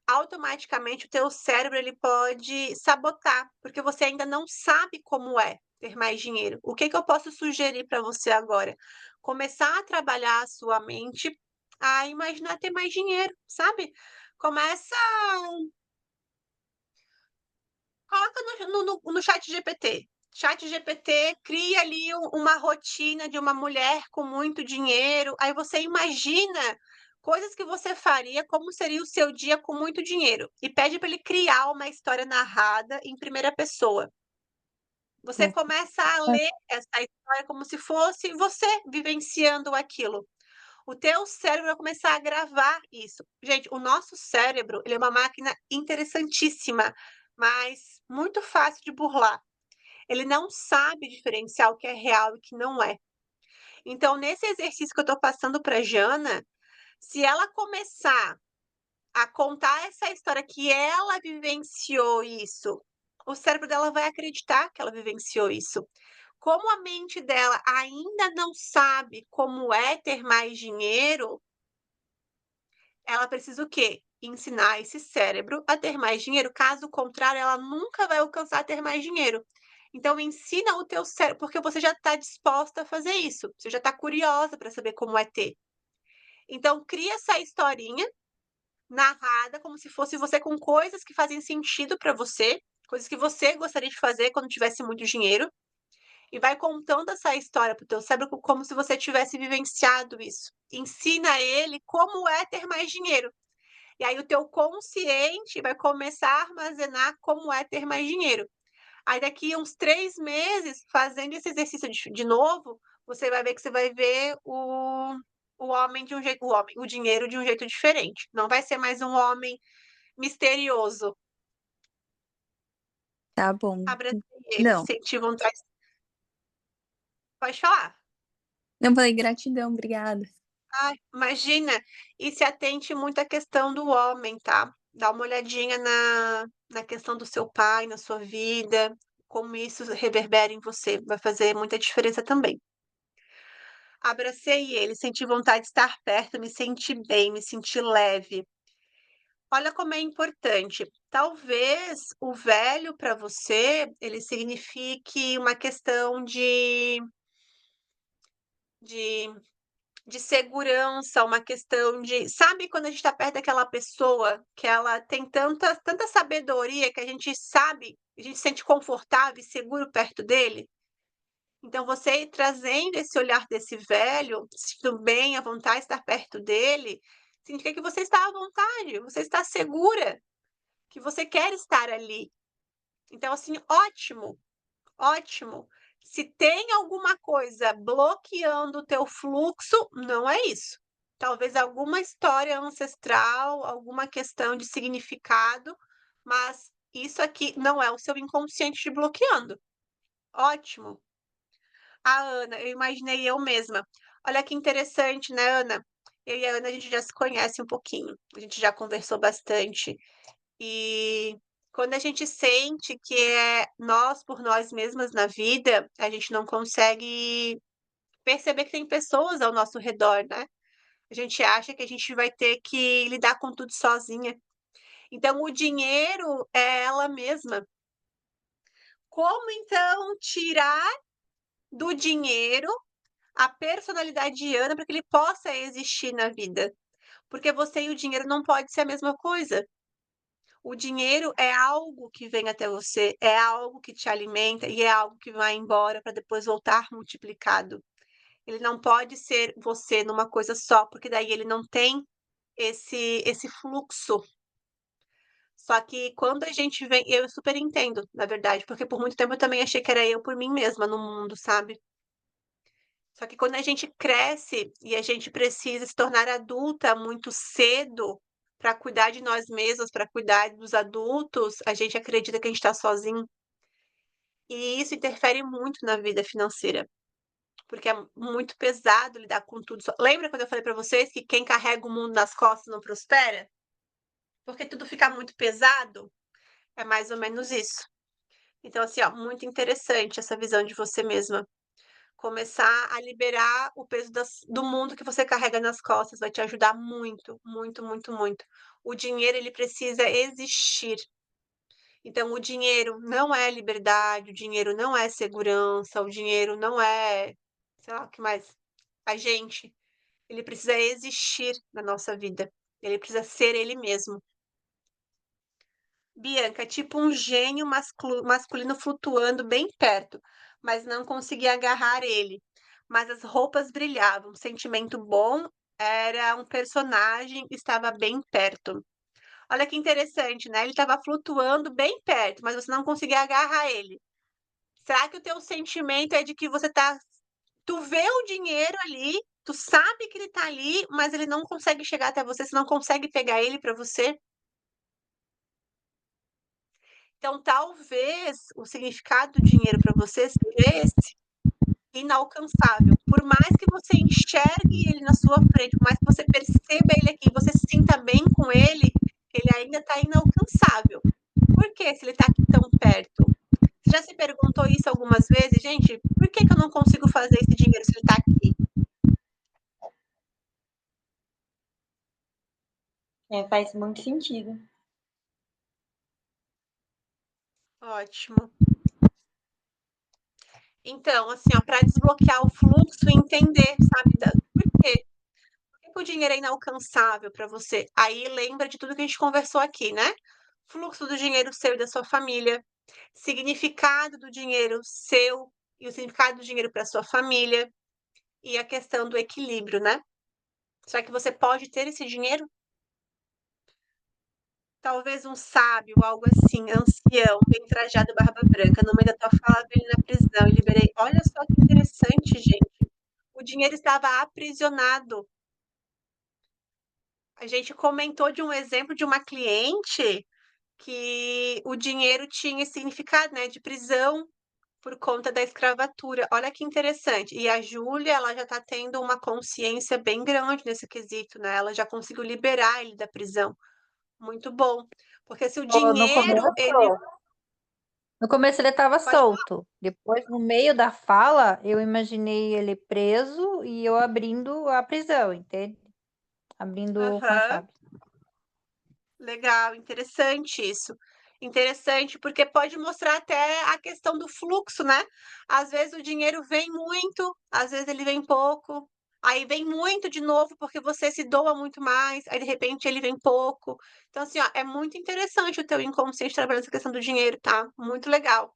[SPEAKER 1] automaticamente o teu cérebro ele pode sabotar, porque você ainda não sabe como é ter mais dinheiro. O que que eu posso sugerir para você agora? Começar a trabalhar a sua mente a imaginar ter mais dinheiro, sabe? Começa, coloca no chat GPT. Chat GPT cria ali uma rotina de uma mulher com muito dinheiro. Aí você imagina coisas que você faria, como seria o seu dia com muito dinheiro. E pede para ele criar uma história narrada em primeira pessoa. Você
[SPEAKER 2] Vou
[SPEAKER 1] começa a ler essa história como se fosse você vivenciando aquilo. O teu cérebro vai começar a gravar isso. Gente, o nosso cérebro, ele é uma máquina interessantíssima, mas muito fácil de burlar. Ele não sabe diferenciar o que é real e o que não é. Então, nesse exercício que eu estou passando para Jana, se ela começar a contar essa história que ela vivenciou isso, o cérebro dela vai acreditar que ela vivenciou isso. Como a mente dela ainda não sabe como é ter mais dinheiro, ela precisa o quê? Ensinar esse cérebro a ter mais dinheiro, caso contrário, ela nunca vai alcançar a ter mais dinheiro. Então ensina o teu cérebro, porque você já está disposta a fazer isso, você já está curiosa para saber como é ter. Então cria essa historinha narrada como se fosse você com coisas que fazem sentido para você, coisas que você gostaria de fazer quando tivesse muito dinheiro, e vai contando essa história para o teu cérebro como se você tivesse vivenciado isso. Ensina ele como é ter mais dinheiro. E aí o teu consciente vai começar a armazenar como é ter mais dinheiro. Aí daqui uns 3 meses, fazendo esse exercício de novo, você vai ver que você vai ver o homem de um jeito, o dinheiro de um jeito diferente. Não vai ser mais um homem misterioso.
[SPEAKER 2] tá bom.
[SPEAKER 1] Abraçei ele,
[SPEAKER 2] Não,
[SPEAKER 1] senti vontade, pode falar.
[SPEAKER 2] não, falei gratidão, obrigada.
[SPEAKER 1] Ai, imagina, e se atente muito à questão do homem, tá? Dá uma olhadinha na questão do seu pai, na sua vida, como isso reverbera em você, vai fazer muita diferença também. Abracei ele, senti vontade de estar perto, me senti bem, me senti leve. Olha como é importante. Talvez o velho para você, ele signifique uma questão de de segurança, uma questão de sabe quando a gente está perto daquela pessoa que ela tem tanta sabedoria que a gente sabe, a gente se sente confortável e seguro perto dele? Então você trazendo esse olhar desse velho, se sentindo bem, à vontade de estar perto dele, significa que você está à vontade, você está segura, que você quer estar ali. Então assim, ótimo. Ótimo. Se tem alguma coisa bloqueando o teu fluxo, não é isso. Talvez alguma história ancestral, alguma questão de significado, mas isso aqui não é o seu inconsciente te bloqueando. Ótimo. A Ana, eu imaginei eu mesma. Olha que interessante, né, Ana? Eu e a Ana, a gente já se conhece um pouquinho. A gente já conversou bastante. E quando a gente sente que é nós por nós mesmas na vida, a gente não consegue perceber que tem pessoas ao nosso redor, né. A gente acha que a gente vai ter que lidar com tudo sozinha. Então o dinheiro é ela mesma. Como então tirar do dinheiro a personalidade de Ana para que ele possa existir na vida? Porque você e o dinheiro não pode ser a mesma coisa. O dinheiro é algo que vem até você, é algo que te alimenta e é algo que vai embora para depois voltar multiplicado. Ele não pode ser você numa coisa só, porque daí ele não tem esse fluxo. Só que quando a gente vem eu super entendo, na verdade, porque por muito tempo eu também achei que era eu por mim mesma no mundo, sabe. Só que quando a gente cresce e a gente precisa se tornar adulta muito cedo para cuidar de nós mesmos, para cuidar dos adultos, a gente acredita que a gente está sozinho. E isso interfere muito na vida financeira, porque é muito pesado lidar com tudo. Lembra quando eu falei para vocês que quem carrega o mundo nas costas não prospera? Porque tudo fica muito pesado? É mais ou menos isso. Então, assim, ó, muito interessante essa visão de você mesma. Começar a liberar o peso do mundo que você carrega nas costas vai te ajudar muito, muito, muito, muito. O dinheiro, ele precisa existir. Então, o dinheiro não é liberdade, o dinheiro não é segurança, o dinheiro não é, sei lá, o que mais? A gente, ele precisa existir na nossa vida. Ele precisa ser ele mesmo. Bianca, tipo um gênio masculino flutuando bem perto, mas não conseguia agarrar ele. Mas as roupas brilhavam, um sentimento bom, era um personagem, estava bem perto. Olha que interessante, né? Ele estava flutuando bem perto, mas você não conseguia agarrar ele. Será que o teu sentimento é de que tu vê o dinheiro ali, tu sabe que ele tá ali, mas ele não consegue chegar até você não consegue pegar ele para você? Então, talvez o significado do dinheiro para você seja esse, inalcançável. Por mais que você enxergue ele na sua frente, por mais que você perceba ele aqui, você se sinta bem com ele, ele ainda está inalcançável. Por que se ele está aqui tão perto? Você já se perguntou isso algumas vezes? Gente, por que que eu não consigo fazer esse dinheiro se ele está aqui?
[SPEAKER 3] Faz muito sentido.
[SPEAKER 1] Ótimo. Então, assim, ó, para desbloquear o fluxo e entender, sabe, por quê? Por que o dinheiro é inalcançável para você? Aí lembra de tudo que a gente conversou aqui, né? Fluxo do dinheiro seu e da sua família, significado do dinheiro seu e o significado do dinheiro para sua família e a questão do equilíbrio, né? Será que você pode ter esse dinheiro? Talvez um sábio, algo assim, ancião, bem trajado, barba branca, no meio da tua fala, veio na prisão e liberei. Olha só que interessante, gente. O dinheiro estava aprisionado. A gente comentou de um exemplo de uma cliente que o dinheiro tinha esse significado, né, de prisão por conta da escravatura. Olha que interessante. E a Júlia, ela já está tendo uma consciência bem grande nesse quesito, né? Ela já conseguiu liberar ele da prisão. Muito bom. Porque se o
[SPEAKER 3] No
[SPEAKER 1] dinheiro, ele
[SPEAKER 3] começo ele estava
[SPEAKER 1] pode falar.
[SPEAKER 3] solto. Depois, no meio da fala, eu imaginei ele preso e eu abrindo a prisão, entende? Abrindo com a
[SPEAKER 1] Aham.
[SPEAKER 3] chave.
[SPEAKER 1] Legal, interessante isso. Interessante, porque pode mostrar até a questão do fluxo, né? Às vezes o dinheiro vem muito, às vezes ele vem pouco, aí vem muito de novo porque você se doa muito mais, aí de repente ele vem pouco. Então, assim, ó, é muito interessante o teu inconsciente trabalhando essa questão do dinheiro, tá? Muito legal.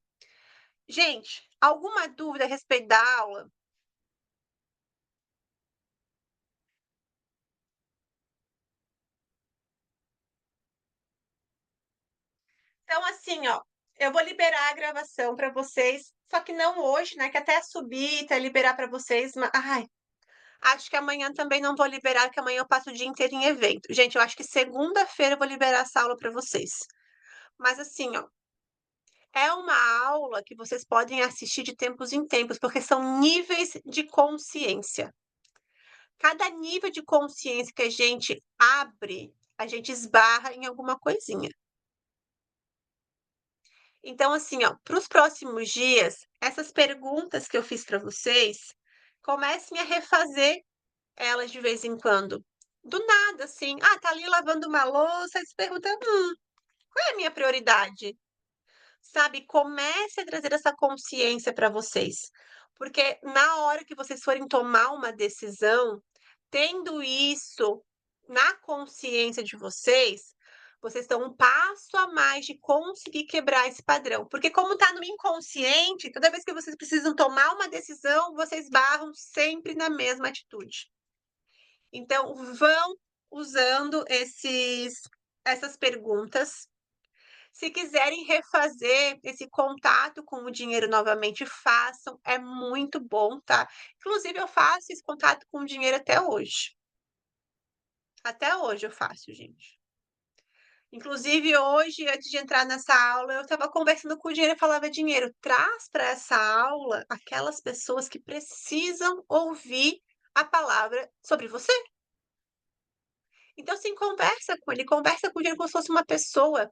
[SPEAKER 1] Gente, alguma dúvida a respeito da aula? Então, assim, ó, eu vou liberar a gravação para vocês, só que não hoje, né? Que até subir, até liberar para vocês, mas ai, acho que amanhã também não vou liberar, porque amanhã eu passo o dia inteiro em evento. Gente, eu acho que segunda-feira eu vou liberar essa aula para vocês. Mas assim, ó, é uma aula que vocês podem assistir de tempos em tempos, porque são níveis de consciência. Cada nível de consciência que a gente abre, a gente esbarra em alguma coisinha. Então, assim, ó, para os próximos dias, essas perguntas que eu fiz para vocês, comecem a refazer elas de vez em quando. Do nada, assim, tá ali lavando uma louça, e se pergunta, qual é a minha prioridade? Sabe, comece a trazer essa consciência para vocês, porque na hora que vocês forem tomar uma decisão, tendo isso na consciência de vocês, vocês estão um passo a mais de conseguir quebrar esse padrão, porque como está no inconsciente, toda vez que vocês precisam tomar uma decisão, vocês barram sempre na mesma atitude. Então, vão usando essas perguntas. Se quiserem refazer esse contato com o dinheiro novamente, façam, é muito bom, tá? Inclusive, eu faço esse contato com o dinheiro até hoje. Até hoje eu faço, gente. Inclusive, hoje, antes de entrar nessa aula, eu estava conversando com o dinheiro e falava: dinheiro, traz para essa aula aquelas pessoas que precisam ouvir a palavra sobre você. Então, assim, conversa com ele, conversa com o dinheiro como se fosse uma pessoa.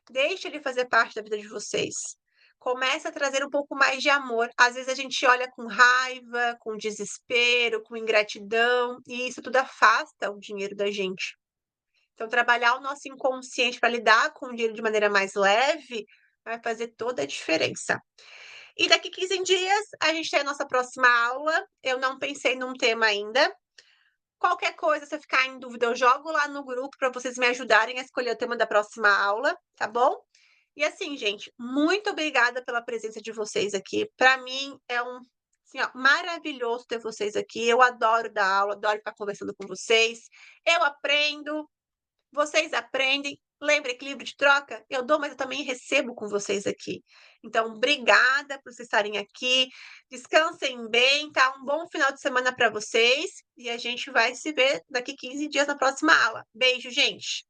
[SPEAKER 1] Deixa ele fazer parte da vida de vocês. Começa a trazer um pouco mais de amor. Às vezes a gente olha com raiva, com desespero, com ingratidão, e isso tudo afasta o dinheiro da gente. Então, trabalhar o nosso inconsciente para lidar com o dinheiro de maneira mais leve vai fazer toda a diferença. E daqui 15 dias a gente tem a nossa próxima aula. Eu não pensei num tema ainda. Qualquer coisa, se eu ficar em dúvida, eu jogo lá no grupo para vocês me ajudarem a escolher o tema da próxima aula, tá bom? E assim, gente, muito obrigada pela presença de vocês aqui. Para mim é assim, ó, maravilhoso ter vocês aqui. Eu adoro dar aula, adoro ficar conversando com vocês. Eu aprendo, vocês aprendem. Lembra, equilíbrio de troca? Eu dou, mas eu também recebo com vocês aqui. Então, obrigada por vocês estarem aqui. Descansem bem, tá? Um bom final de semana para vocês. E a gente vai se ver daqui 15 dias na próxima aula. Beijo, gente!